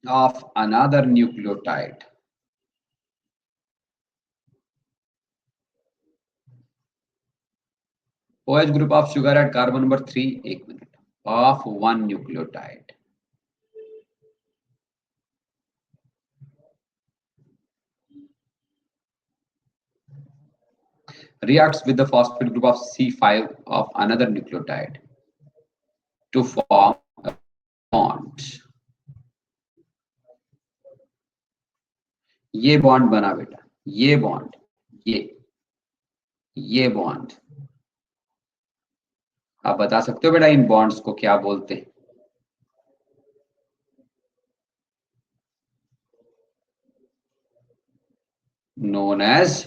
Speaker 1: of another nucleotide OH group of sugar at carbon number 3, एक minute, of one nucleotide. Reacts with the phosphate group of C5 of another nucleotide to form a bond. ये बॉन्ड बना बेटा, ये बॉन्ड, ये बॉन्ड। आप बता सकते हो बेटा इन बॉन्ड्स को क्या बोलते हैं? Known as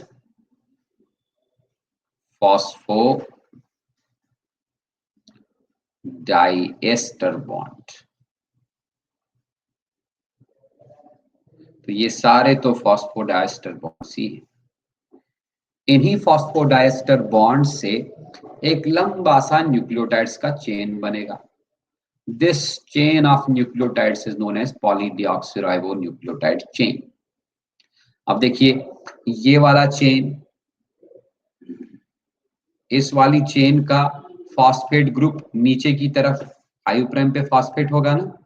Speaker 1: phosphodiester bond. तो ये सारे तो फॉस्फोडाइएस्टर बॉन्ड्स ही हैं। इन्हीं फॉस्फोडाइएस्टर बॉन्ड से एक लंबा सा न्यूक्लियोटाइड्स का चेन बनेगा। This chain of nucleotides is known as polydeoxyribonucleotide chain. अब देखिए ये वाला चेन, इस वाली चेन का फॉस्फेट ग्रुप नीचे की तरफ 5 प्राइम पे फॉस्फेट होगा ना,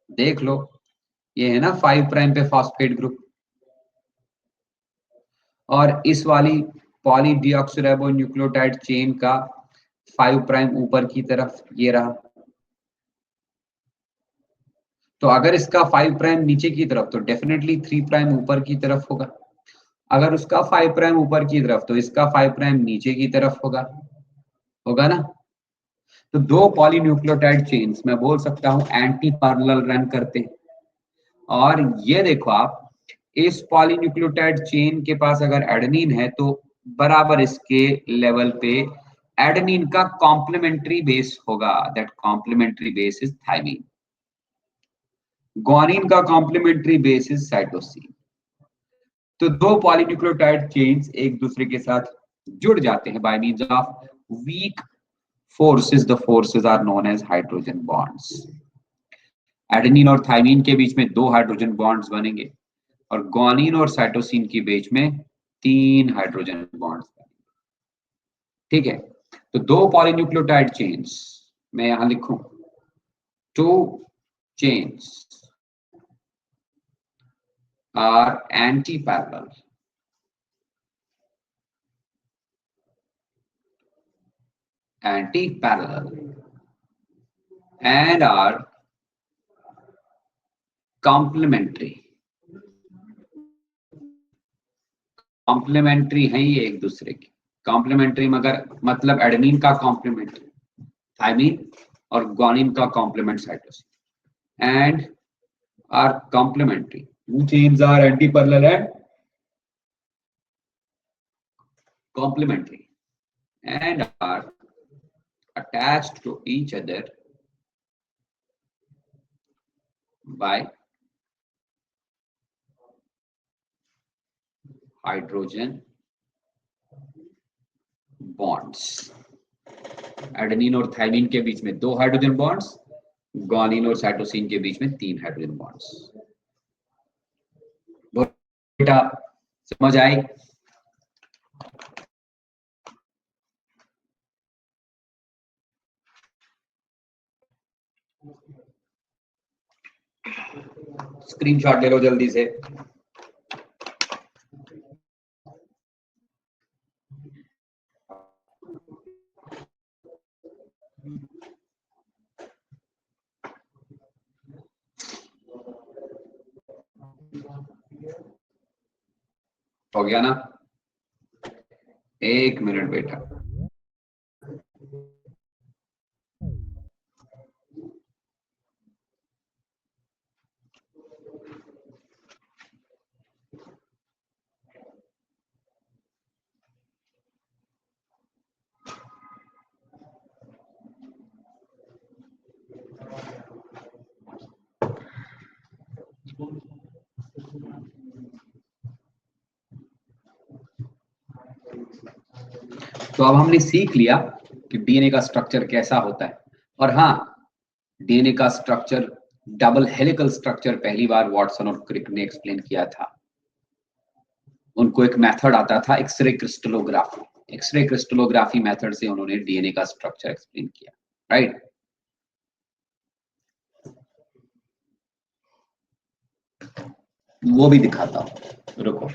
Speaker 1: देख लो ये है ना 5 प्राइम पे फॉस्फेट ग्रुप, और इस वाली पॉलीडिऑक्सीराइबोन्यूक्लियोटाइड चेन का 5 प्राइम ऊपर की तरफ ये रहा। तो अगर इसका 5 प्राइम नीचे की तरफ तो डेफिनेटली 3 प्राइम ऊपर की तरफ होगा। अगर उसका 5 प्राइम ऊपर की तरफ तो इसका 5 प्राइम नीचे की तरफ होगा, होगा ना। तो दो पॉलीन्यूक्लियोटाइड चेन्स मैं बोल सकता हूं एंटी पैरेलल रन करते हैं। और ये देखो आप, इस पॉलीन्यूक्लियोटाइड चेन के पास अगर एडेनिन है तो बराबर इसके लेवल पे एडेनिन का कॉम्प्लीमेंट्री बेस होगा, that complementary base is thymine. Guanine का कॉम्प्लीमेंट्री बेस इज साइटोसिन। तो दो पॉलीन्यूक्लियोटाइड चेन्स एक दूसरे के साथ जुड़ जाते हैं by means of weak forces. The forces are known as hydrogen bonds. Adenine और थायमीन के बीच में 2 हाइड्रोजन बॉन्ड्स बनेंगे और ग्वानिन और साइटोसिन के बीच में 3 हाइड्रोजन बॉन्ड्स बनेंगे। ठीक है, तो दो पॉलीन्यूक्लियोटाइड चेन्स, मैं यहां लिखूं 2 chains are anti-parallel and are complementary हैं ये एक दूसरे की। कॉम्प्लीमेंट्री मगर मतलब एडेनिन का कॉम्प्लीमेंट थायमीन और ग्वानिन का complement cytosine and are complementary. Two chains are anti-parallel and complementary and are attached to each other by hydrogen bonds. Adenine और थायमीन के बीच में 2 हाइड्रोजन बॉन्ड्स, ग्वानिन और साइटोसिन के बीच में 3 हाइड्रोजन बॉन्ड्स। बेटा समझ आई? स्क्रीनशॉट ले लो जल्दी से। हो गया ना? एक मिनट बेटा। तो अब हमने सीख लिया कि डीएनए का स्ट्रक्चर कैसा होता है। और हाँ, डीएनए का स्ट्रक्चर, डबल हेलिकल स्ट्रक्चर पहली बार वॉटसन और क्रिक ने एक्सप्लेन किया था। उनको एक मेथड आता था X-ray crystallography. X-ray crystallography method से उन्होंने डीएनए का स्ट्रक्चर एक्सप्लेन किया, राइट? वो भी दिखाता हूं, रुको।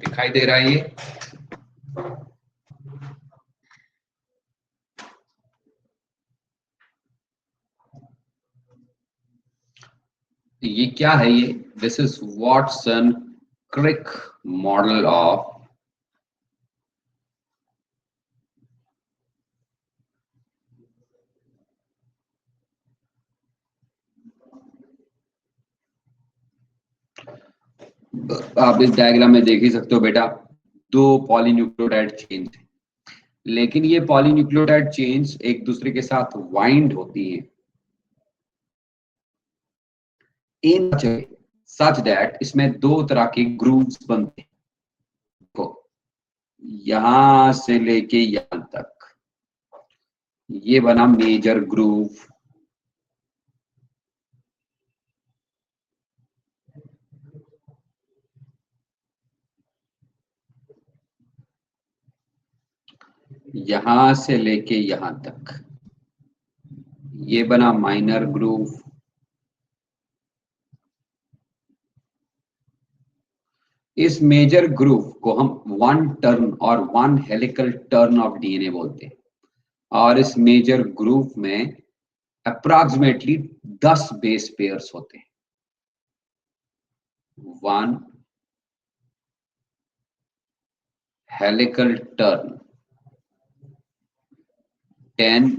Speaker 1: दिखाई दे रहा है ये क्या है? ये this is Watson Crick model of आप इस डायग्राम में देख ही सकते हो बेटा, दो पॉलीन्यूक्लियोटाइड चेन है, लेकिन ये पॉलीन्यूक्लियोटाइड चेन्स एक दूसरे के साथ वाइंड होती हैं इन सच दैट इसमें दो तरह के ग्रूव्स बनते हैं। देखो, यहां से लेके यहां तक ये बना मेजर ग्रूव, यहां से लेके यहां तक ये बना माइनर ग्रूव, इस मेजर ग्रूव को हम वन टर्न और one helical turn off DNA बोलते हैं। और इस मेजर ग्रूव में अप्रॉक्सीमेटली 10 बेस पेयर्स होते हैं। 1 helical turn, 10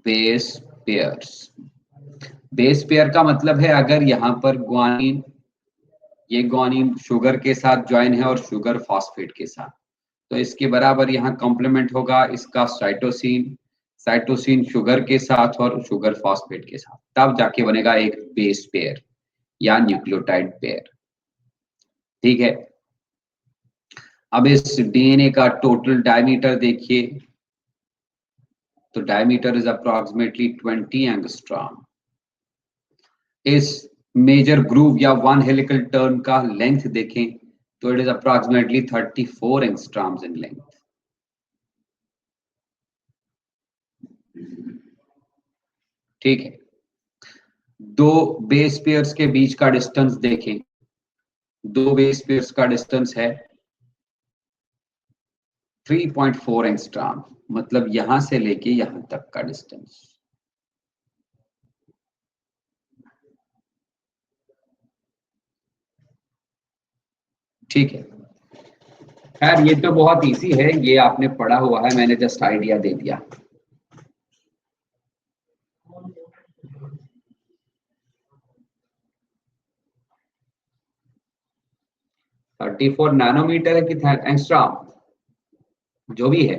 Speaker 1: base pairs. Base pair का मतलब है अगर यहां पर ग्वानिन, ये ग्वानिन शुगर के साथ ज्वाइन है और शुगर फॉस्फेट के साथ, तो इसके बराबर यहाँ कॉम्प्लीमेंट होगा इसका साइटोसिन, साइटोसिन शुगर के साथ और शुगर फॉस्फेट के साथ, तब जाके बनेगा एक बेस पेयर या न्यूक्लियोटाइड पेयर। ठीक है, अब इस डीएनए का टोटल डायमीटर देखिए, तो डायमीटर इज अप्रोक्सीमेटली 20 एंगस्ट्रॉम। इस मेजर ग्रूव या वन हेलिकल टर्न का लेंथ देखें तो it is approximately 34 angstroms in length. ठीक है, दो बेस पेयर्स के बीच का डिस्टेंस देखें। दो बेस पेयर्स का डिस्टेंस है 3.4 एंगस्ट्रॉम, मतलब यहां से लेके यहां तक का डिस्टेंस। ठीक है, खैर ये तो बहुत इजी है, ये आपने पढ़ा हुआ है, मैंने जस्ट आइडिया दे दिया। थर्टी फोर नैनोमीटर है कि एंगस्ट्रॉम, जो भी है।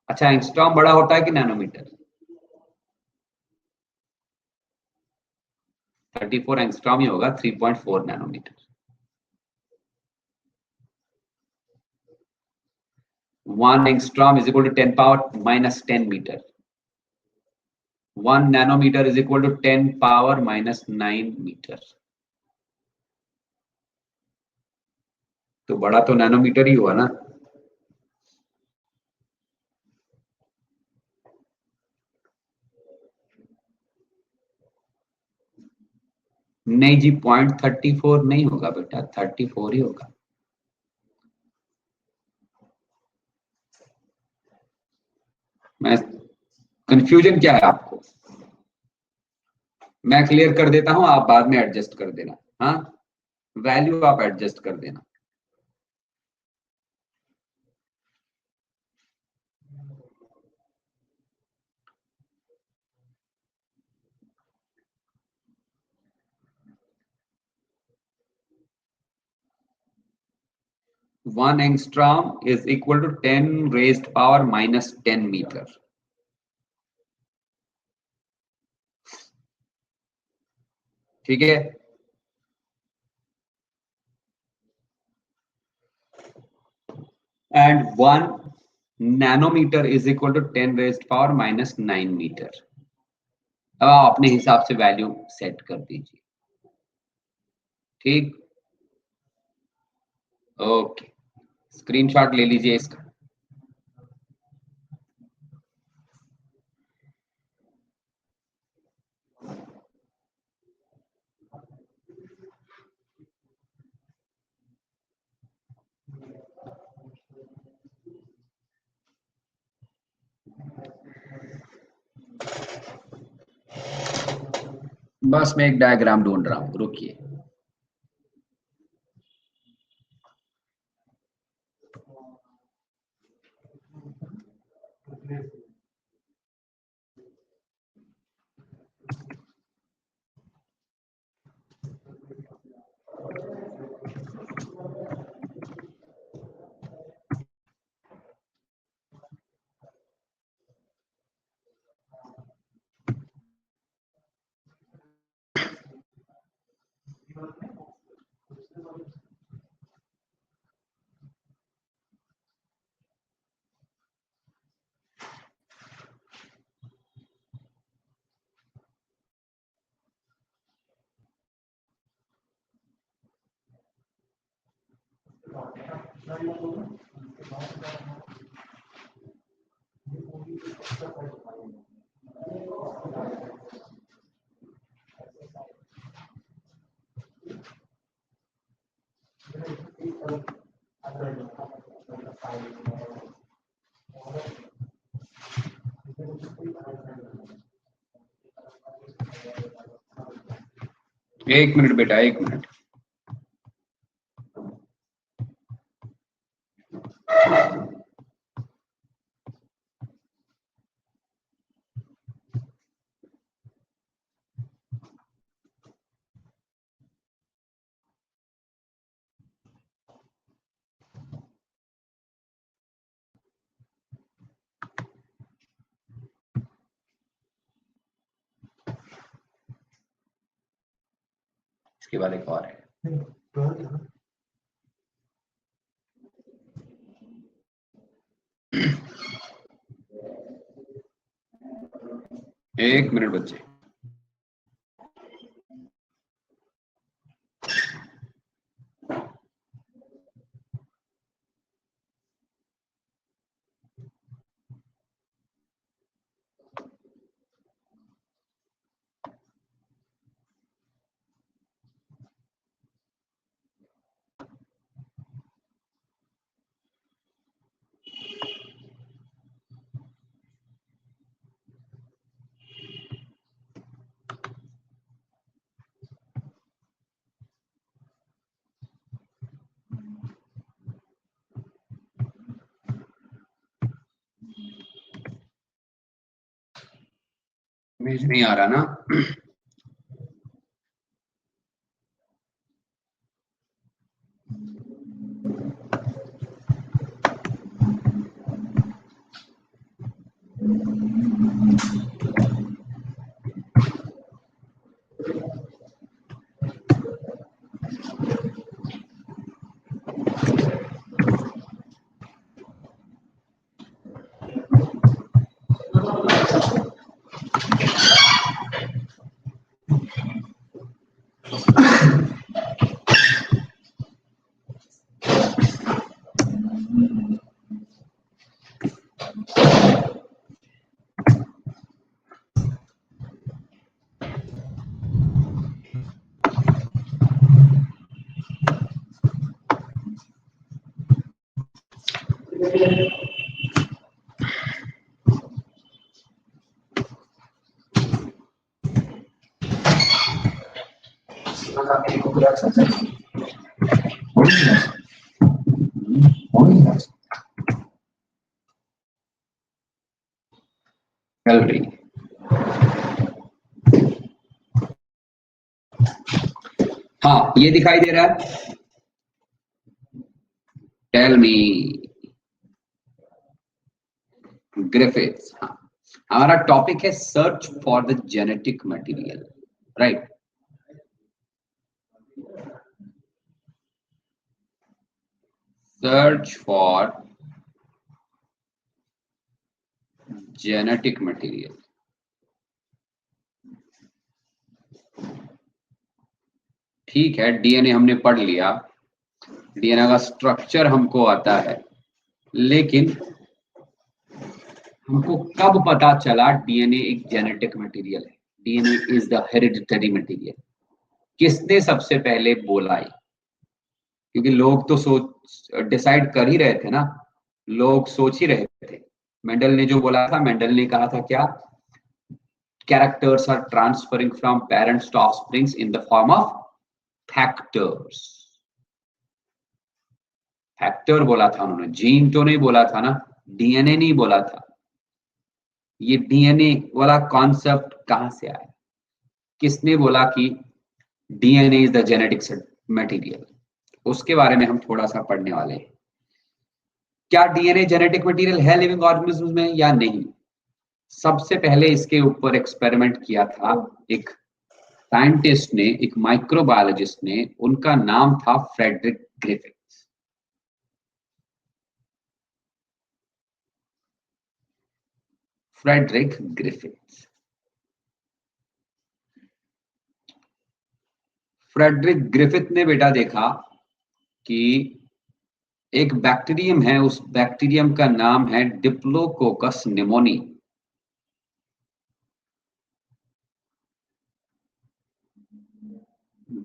Speaker 1: अच्छा, एंगस्ट्रॉम बड़ा होता है कि नैनोमीटर? 34 एंगस्ट्रॉम ही होगा, 3.4 nanometre. 1 angstrom is equal to 10 power minus 10 metre. 1 nanometre is equal to 10 power minus 9 metre. तो बड़ा तो नैनोमीटर ही हुआ ना। नहीं जी, 0.34 नहीं होगा बेटा, 34 ही होगा। मैं कंफ्यूजन क्या है आपको? मैं क्लियर कर देता हूं, आप बाद में एडजस्ट कर देना। हाँ, वैल्यू आप एडजस्ट कर देना। One angstrom is equal to 10 raised power minus 10 metre. ठीक है, and 1 nanometre is equal to 10 raised power minus 9 metre. अब आप अपने हिसाब से वैल्यू सेट कर दीजिए। ठीक, ओके, स्क्रीनशॉट ले लीजिए इसका। बस मैं एक डायग्राम ढूंढ रहा हूं, रुकिए। एक मिनट बेटा, एक मिनट। इसके बाद एक और है। एक मिनट बच्चे। इमेज नहीं आ रहा ना? चल रही। हाँ, ये दिखाई दे रहा है? Tell me. ग्रिफिथ्स। हाँ, हमारा टॉपिक है search for the genetic material, right? Search for genetic material. ठीक है, डीएनए हमने पढ़ लिया, डीएनए का स्ट्रक्चर हमको आता है, लेकिन हमको कब पता चला डीएनए एक जेनेटिक मटेरियल है? DNA is the hereditary material. किसने सबसे पहले बोला है? क्योंकि लोग तो सोच डिसाइड कर ही रहे थे ना, लोग सोच ही रहे थे। मेंडल ने जो बोला था, मेंडल ने कहा था क्या? Characters are transferring from parents to offsprings in the form of factors. Factor बोला था उन्होंने, जीन तो नहीं बोला था ना, डीएनए नहीं बोला था। ये डीएनए वाला कॉन्सेप्ट कहां से आया? किसने बोला कि DNA is the genetic material? उसके बारे में हम थोड़ा सा पढ़ने वाले हैं। क्या डीएनए जेनेटिक मटेरियल है लिविंग ऑर्गेनिज्म में या नहीं? सबसे पहले इसके ऊपर एक्सपेरिमेंट किया था एक साइंटिस्ट ने, एक माइक्रोबायोलॉजिस्ट ने, उनका नाम था Frederick Griffith. Frederick Griffith. Frederick Griffith ने बेटा देखा कि एक बैक्टीरियम है, उस बैक्टीरियम का नाम है diplococcus pneumoniae.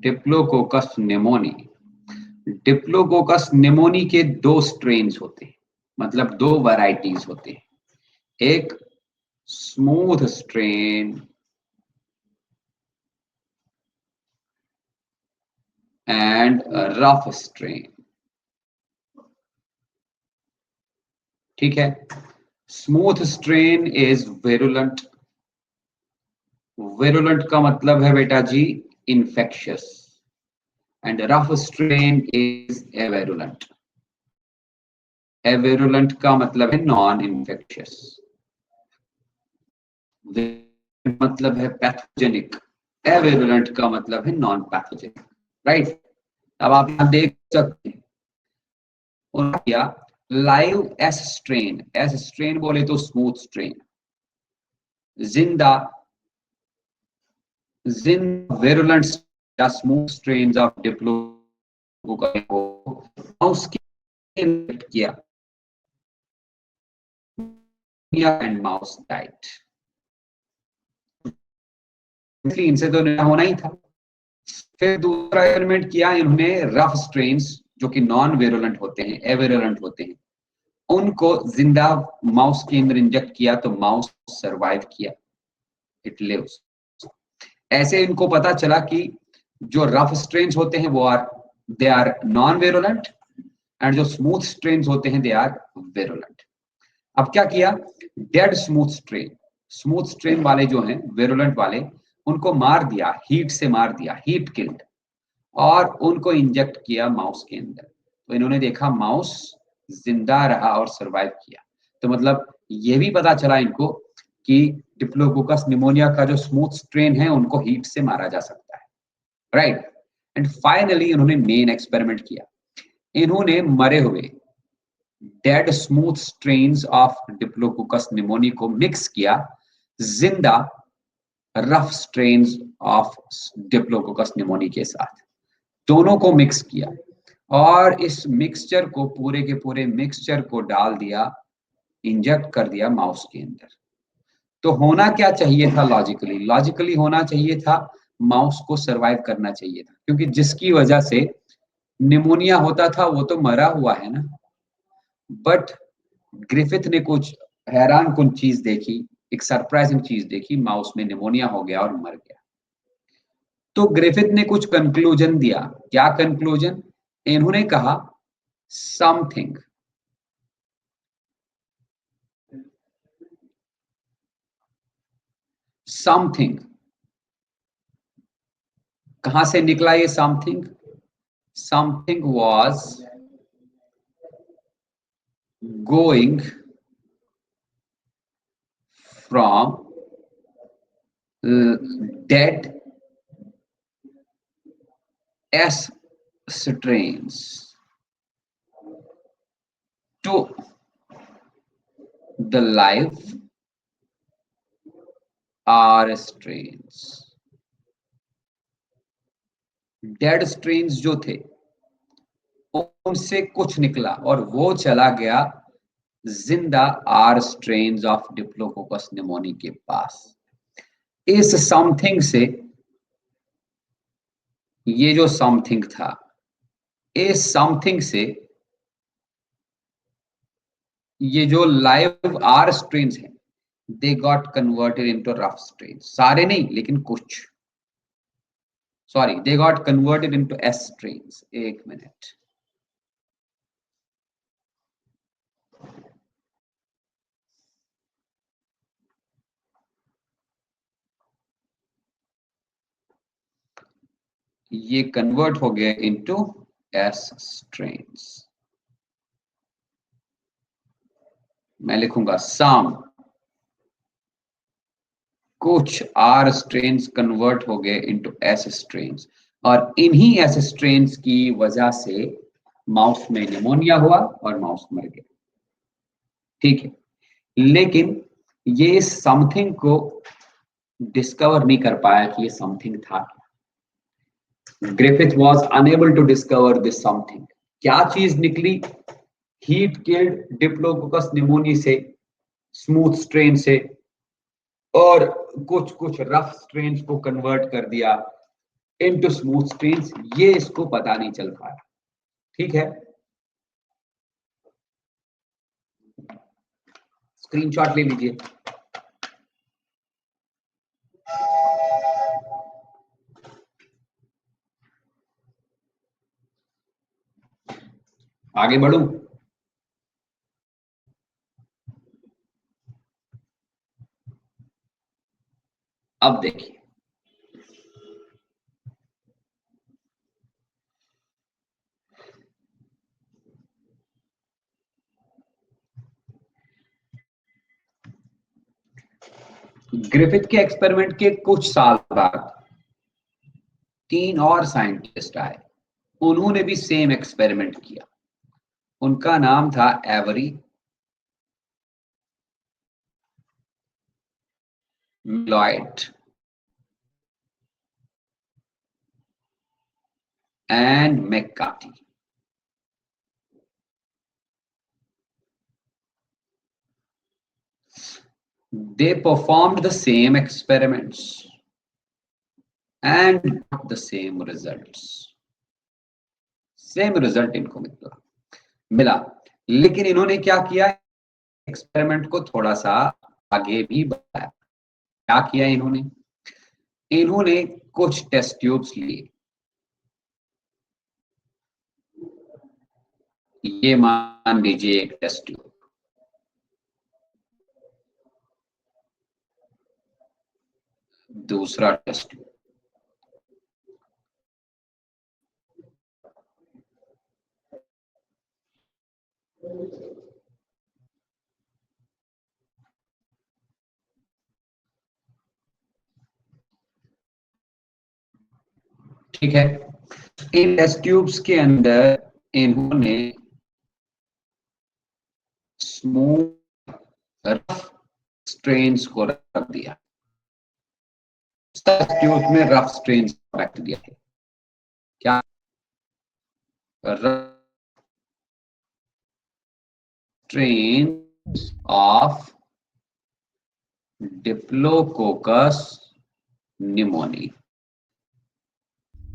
Speaker 1: Diplococcus pneumoniae. Diplococcus pneumoniae के दो स्ट्रेन्स होते हैं, मतलब दो वैरायटीज होते हैं। एक smooth strain and rough strain. ठीक है, smooth strain is virulent. Virulent का मतलब है बेटा जी infectious, and rough strain is avirulent. Avirulent का मतलब है नॉन इन्फेक्शियस, मतलब है पैथोजेनिक, एवेरुलेंट का मतलब है नॉन पैथोजेनिक, राइट? अब आप यहां देख सकते हैं क्या live S strain, S strain बोले तो स्मूथ स्ट्रेन, जिंदा जिन वेरुलेंट या स्मूथ स्ट्रेन्स ऑफ डिप्लोकोकस को माउस के इंजेक्ट किया एंड माउस डाइट। इसलिए इनसे तो होना ही था। फिर दूसरा एक्सपेरिमेंट किया इन्होंने, रफ स्ट्रेन्स जो कि नॉन वेरुलेंट होते हैं, एवेरुलेंट होते हैं, उनको जिंदा माउस के अंदर इंजेक्ट किया तो माउस सरवाइव किया, इट लिव्स। ऐसे इनको पता चला कि जो रफ स्ट्रेन्स होते हैं वो they are non virulent, and जो स्मूथ स्ट्रेन्स होते हैं दे आर वेरुलेंट। अब क्या किया, डेड स्मूथ स्ट्रेन वाले जो हैं वेरुलेंट वाले, उनको मार दिया, हीट से मार दिया, हीट किल्ड, और उनको इंजेक्ट किया माउस के अंदर। तो इन्होंने देखा माउस जिंदा रहा और सरवाइव किया। तो मतलब ये भी पता चला इनको कि डिप्लोकोकस निमोनिया का जो स्मूथ स्ट्रेन है उनको हीट से मारा जा सकता है, राइट। एंड फाइनली इन्होंने मेन एक्सपेरिमेंट किया, इन्होंने मरे हुए dead smooth strains of Diplococcus pneumoniae को मिक्स किया जिंदा rough strains of Diplococcus pneumoniae के साथ, दोनों को मिक्स किया और इस मिक्सचर को, पूरे के पूरे मिक्सचर को डाल दिया, इंजेक्ट कर दिया माउस के अंदर। तो होना क्या चाहिए था, लॉजिकली होना चाहिए था माउस को सरवाइव करना चाहिए था, क्योंकि जिसकी वजह से निमोनिया होता था वो तो मरा हुआ है ना। बट ग्रिफिथ ने कुछ हैरान कुन चीज देखी, एक सरप्राइजिंग चीज देखी, माउस में निमोनिया हो गया और मर गया। तो ग्रिफिथ ने कुछ कंक्लूजन दिया। क्या कंक्लूजन? इन्होंने कहा समथिंग समथिंग कहां से निकला ये something? Something was going from dead S strains to the live R strains। Dead strains जो थे उनसे कुछ निकला और वो चला गया जिंदा R strains of Diplococcus pneumoniae के पास। इस समथिंग से, ये जो समथिंग था, इस समथिंग से ये जो लाइव आर स्ट्रेन्स हैं they got converted into rough strains. सारे नहीं लेकिन कुछ, sorry, they got converted into S strains. एक मिनट, ये कन्वर्ट हो गए इनटू एस स्ट्रेन्स। मैं लिखूंगा सम, कुछ आर स्ट्रेन्स कन्वर्ट हो गए इनटू एस स्ट्रेन्स, और इन्हीं एस स्ट्रेन्स की वजह से माउस में निमोनिया हुआ और माउस मर गया। ठीक है, लेकिन ये समथिंग को डिस्कवर नहीं कर पाया कि ये समथिंग था। Griffith was unable to discover this something. क्या चीज निकली? हीट किल्ड डिप्लोकोकस निमोनी से, स्मूथ स्ट्रेन से, और कुछ कुछ रफ स्ट्रेन्स को कन्वर्ट कर दिया इनटू स्मूथ स्ट्रेन्स। ये इसको पता नहीं चल पाया। ठीक है, स्क्रीनशॉट ले लीजिए। आगे बढ़ूं? अब देखिए, ग्रिफिथ के एक्सपेरिमेंट के कुछ साल बाद 3 और साइंटिस्ट आए, उन्होंने भी सेम एक्सपेरिमेंट किया। उनका नाम था every, Lloyd and McCarthy. They performed the same experiments and got the same results. Same result इनको मिला, लेकिन इन्होंने क्या किया, एक्सपेरिमेंट को थोड़ा सा आगे भी बढ़ाया। क्या किया इन्होंने कुछ टेस्ट ट्यूब्स लिए, ये मान लीजिए एक टेस्ट ट्यूब, दूसरा टेस्ट ट्यूब, ठीक है। इन टेस्ट ट्यूब्स के अंदर इन्होंने स्मूथ रफ स्ट्रेन्स को रख दिया। टेस्ट ट्यूब में रफ स्ट्रेन्स रख दिया है, क्या strains of Diplococcus pneumoniae।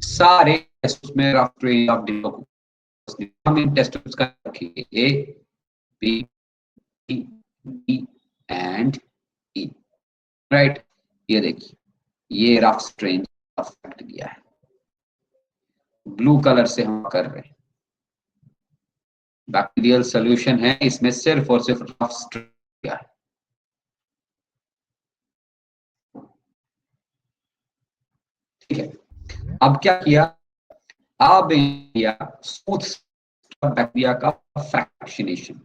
Speaker 1: सारे टेस्ट में रफ स्ट्रेन ऑफ डिप्लोकोकस हम इन टेस्ट का रखेंगे A B D and E, right. ये देखिए, ये रफ स्ट्रेन अफेक्ट किया है, ब्लू कलर से हम कर रहे हैं। बैक्टीरियल सॉल्यूशन है, इसमें सिर्फ और सिर्फ रफ स्ट्रेन किया है। ठीक है, अब क्या किया, अब किया स्मूथ बैक्टीरिया का fractionation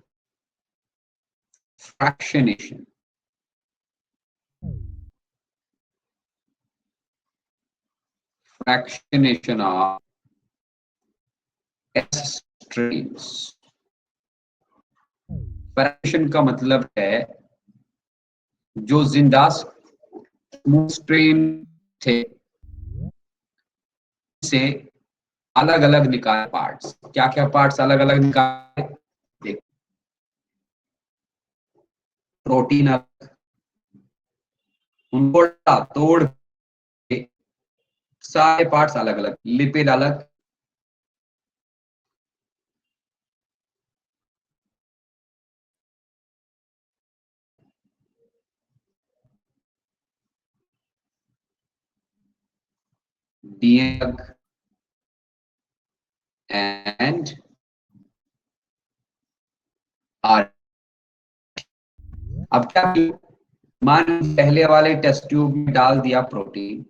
Speaker 1: of S strains. Fraction का मतलब है जो जिंदा स्मूथ स्ट्रेन थे से अलग अलग निकाले पार्ट्स। क्या क्या पार्ट्स अलग अलग निकाले, देख, प्रोटीन अलग, उनको तोड़ के सारे पार्ट्स अलग अलग, लिपिड अलग, डीएनए एंड आर। अब क्या, मान पहले वाले टेस्ट ट्यूब में डाल दिया प्रोटीन,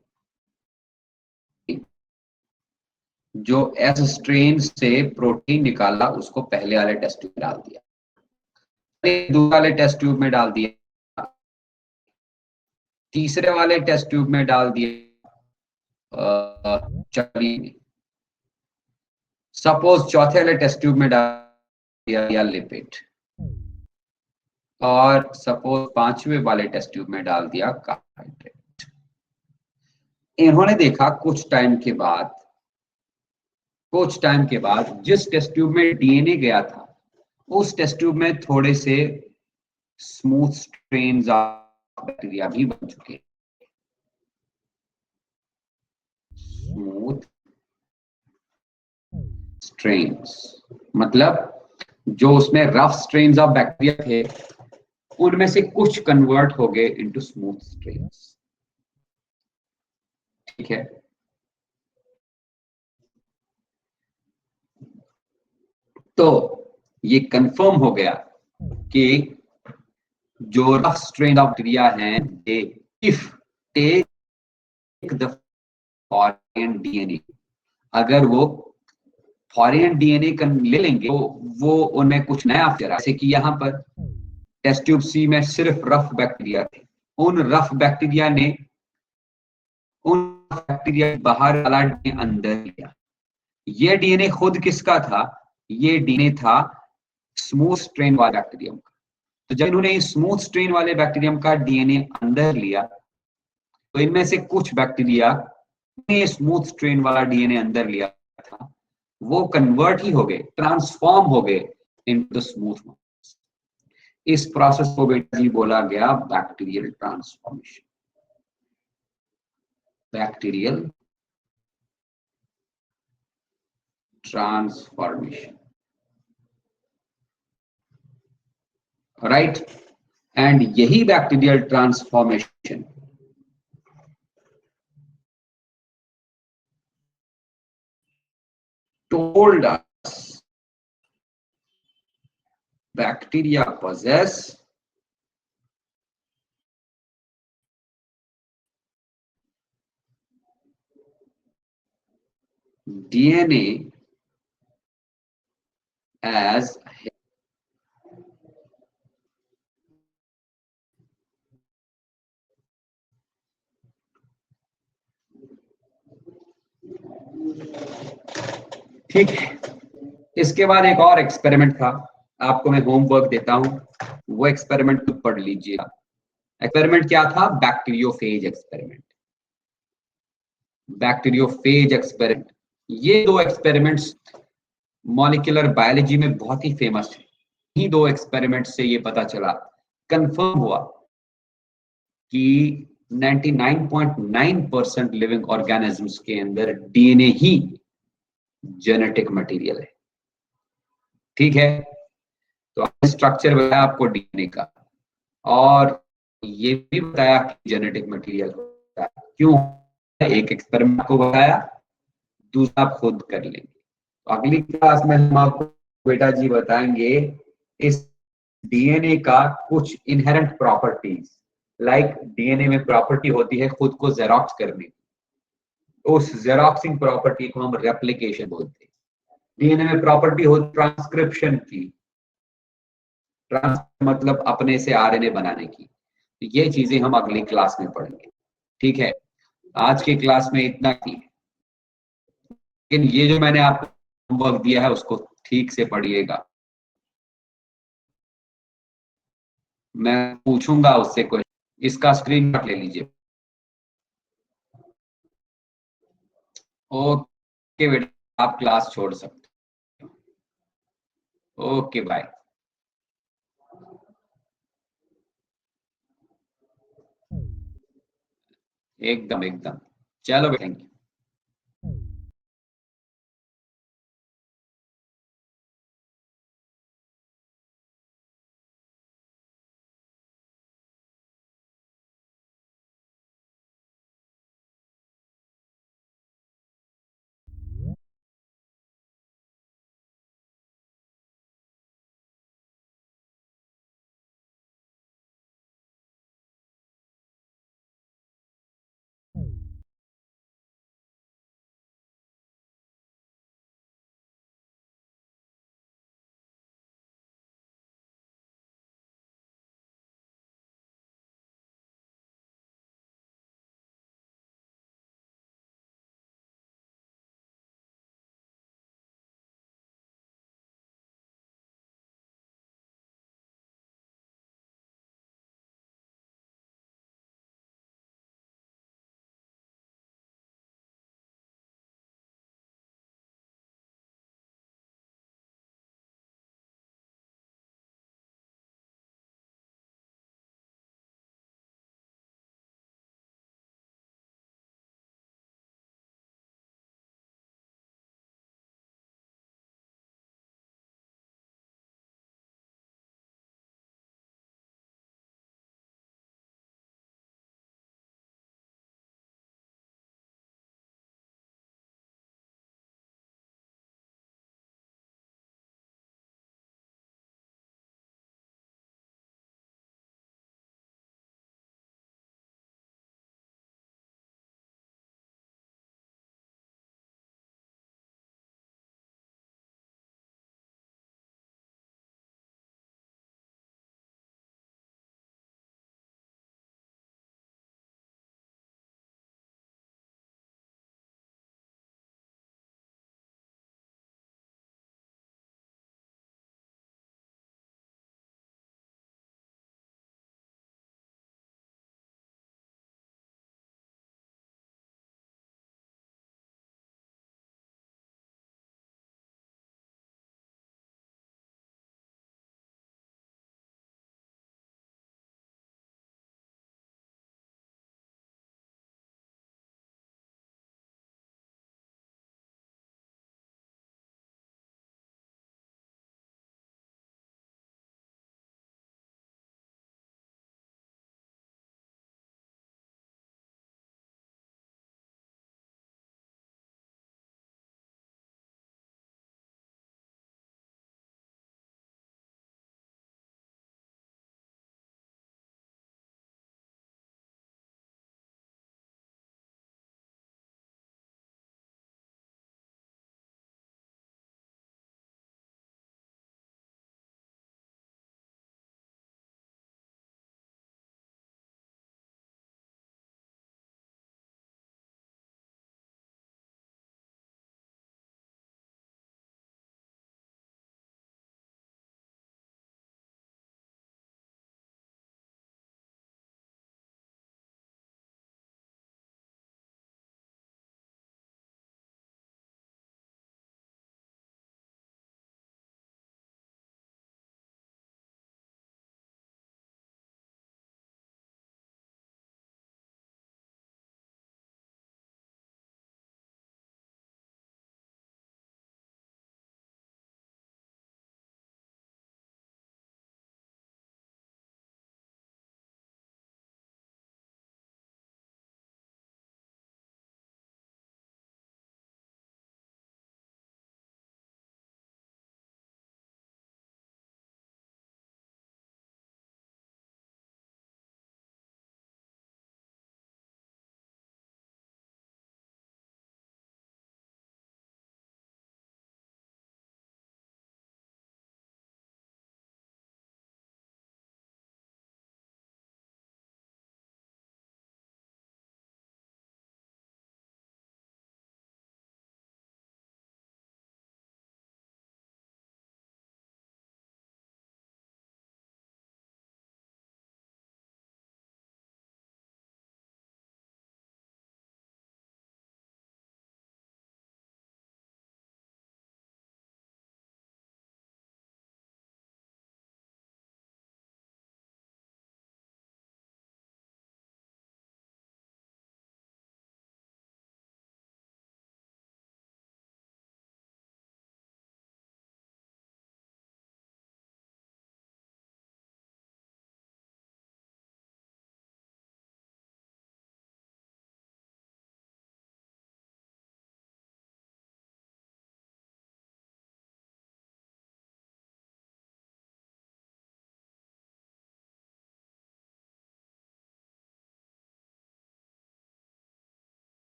Speaker 1: जो एस स्ट्रेन से प्रोटीन निकाला उसको पहले वाले टेस्ट ट्यूब में डाल दिया, दूसरे वाले टेस्ट ट्यूब में डाल दिया, तीसरे वाले टेस्ट ट्यूब में डाल दिया चलिए सपोज चौथे वाले टेस्ट ट्यूब में डाल दिया लिपिड, और सपोज पांचवें वाले टेस्ट ट्यूब में डाल दिया कार्बोहाइड्रेट। इन्होंने देखा कुछ टाइम के बाद जिस टेस्ट ट्यूब में डीएनए गया था उस टेस्ट ट्यूब में थोड़े से स्मूथ स्ट्रेन्स ऑफ बैक्टीरिया भी बन चुके। स्मूथ स्ट्रेन्स मतलब जो उसमें रफ स्ट्रेन्स ऑफ बैक्टीरिया थे उनमें से कुछ कन्वर्ट हो गए इनटू स्मूथ स्ट्रेन्स। ठीक है, तो ये कंफर्म हो गया कि जो रफ स्ट्रेन ऑफ बैक्टीरिया हैं they if take the foreign DNA, अगर वो फॉरेन डीएनए ले लेंगे तो वो उनमें कुछ नया फीचर, जैसे कि यहाँ पर टेस्ट ट्यूब सी में सिर्फ रफ बैक्टीरिया थे, उन रफ बैक्टीरिया ने बाहर वाला डीएनए अंदर लिया। ये डीएनए खुद किसका था, ये डीएनए था स्मूथ स्ट्रेन वाले बैक्टीरियम का। तो जब इन्होंने स्मूथ स्ट्रेन वाले बैक्टीरियम का डीएनए अंदर लिया तो इनमें से कुछ बैक्टीरिया ने स्मूथ स्ट्रेन वाला डीएनए अंदर लिया था वो कन्वर्ट ही हो गए, ट्रांसफॉर्म हो गए इनटू स्मूथ मसल्स। इस प्रोसेस को बेटा जी बोला गया bacterial transformation. Bacterial transformation, right. And यही bacterial transformation told us bacteria possess DNA as ठीक है। इसके बाद एक और एक्सपेरिमेंट था, आपको मैं होमवर्क देता हूं, वो एक्सपेरिमेंट तो पढ़ लीजिएगा। एक्सपेरिमेंट क्या था? Bacteriophage experiment. बैक्टीरियोफेज एक्सपेरिमेंट, ये दो एक्सपेरिमेंट्स मॉलिक्यूलर बायोलॉजी में बहुत ही फेमस है। ये दो एक्सपेरिमेंट से ये पता चला, कंफर्म हुआ कि 99.9% लिविंग ऑर्गेनिजम्स के अंदर डीएनए ही जेनेटिक मटेरियल है। ठीक है, तो स्ट्रक्चर बताया आपको डीएनए का, और ये भी बताया कि जेनेटिक मटेरियल होता है। क्यों? एक एक्सपेरिमेंट को बताया, दूसरा खुद कर लेंगे। तो अगली क्लास में हम आपको बेटा जी बताएंगे इस डीएनए का कुछ इनहेरेंट प्रॉपर्टीज। लाइक डीएनए में प्रॉपर्टी होती है खुद को जेरोक्स करने की, उस जेरोक्सिंग प्रॉपर्टी को हम रेप्लिकेशन बोलते हैं। डीएनए में प्रॉपर्टी हो ट्रांसक्रिप्शन की, ट्रांस मतलब अपने से आरएनए बनाने की। तो ये चीजें हम अगली क्लास में पढ़ेंगे। ठीक है, आज की क्लास में इतना ही, लेकिन ये जो मैंने आपको होमवर्क दिया है उसको ठीक से पढ़िएगा। मैं पूछूंगा उससे क्वेश्चन, इसका स्क्रीनशॉट ले लीजिए। ओके बेटा, आप क्लास छोड़ सकते हो। Okay bye. एकदम एकदम, चलो थैंक यू।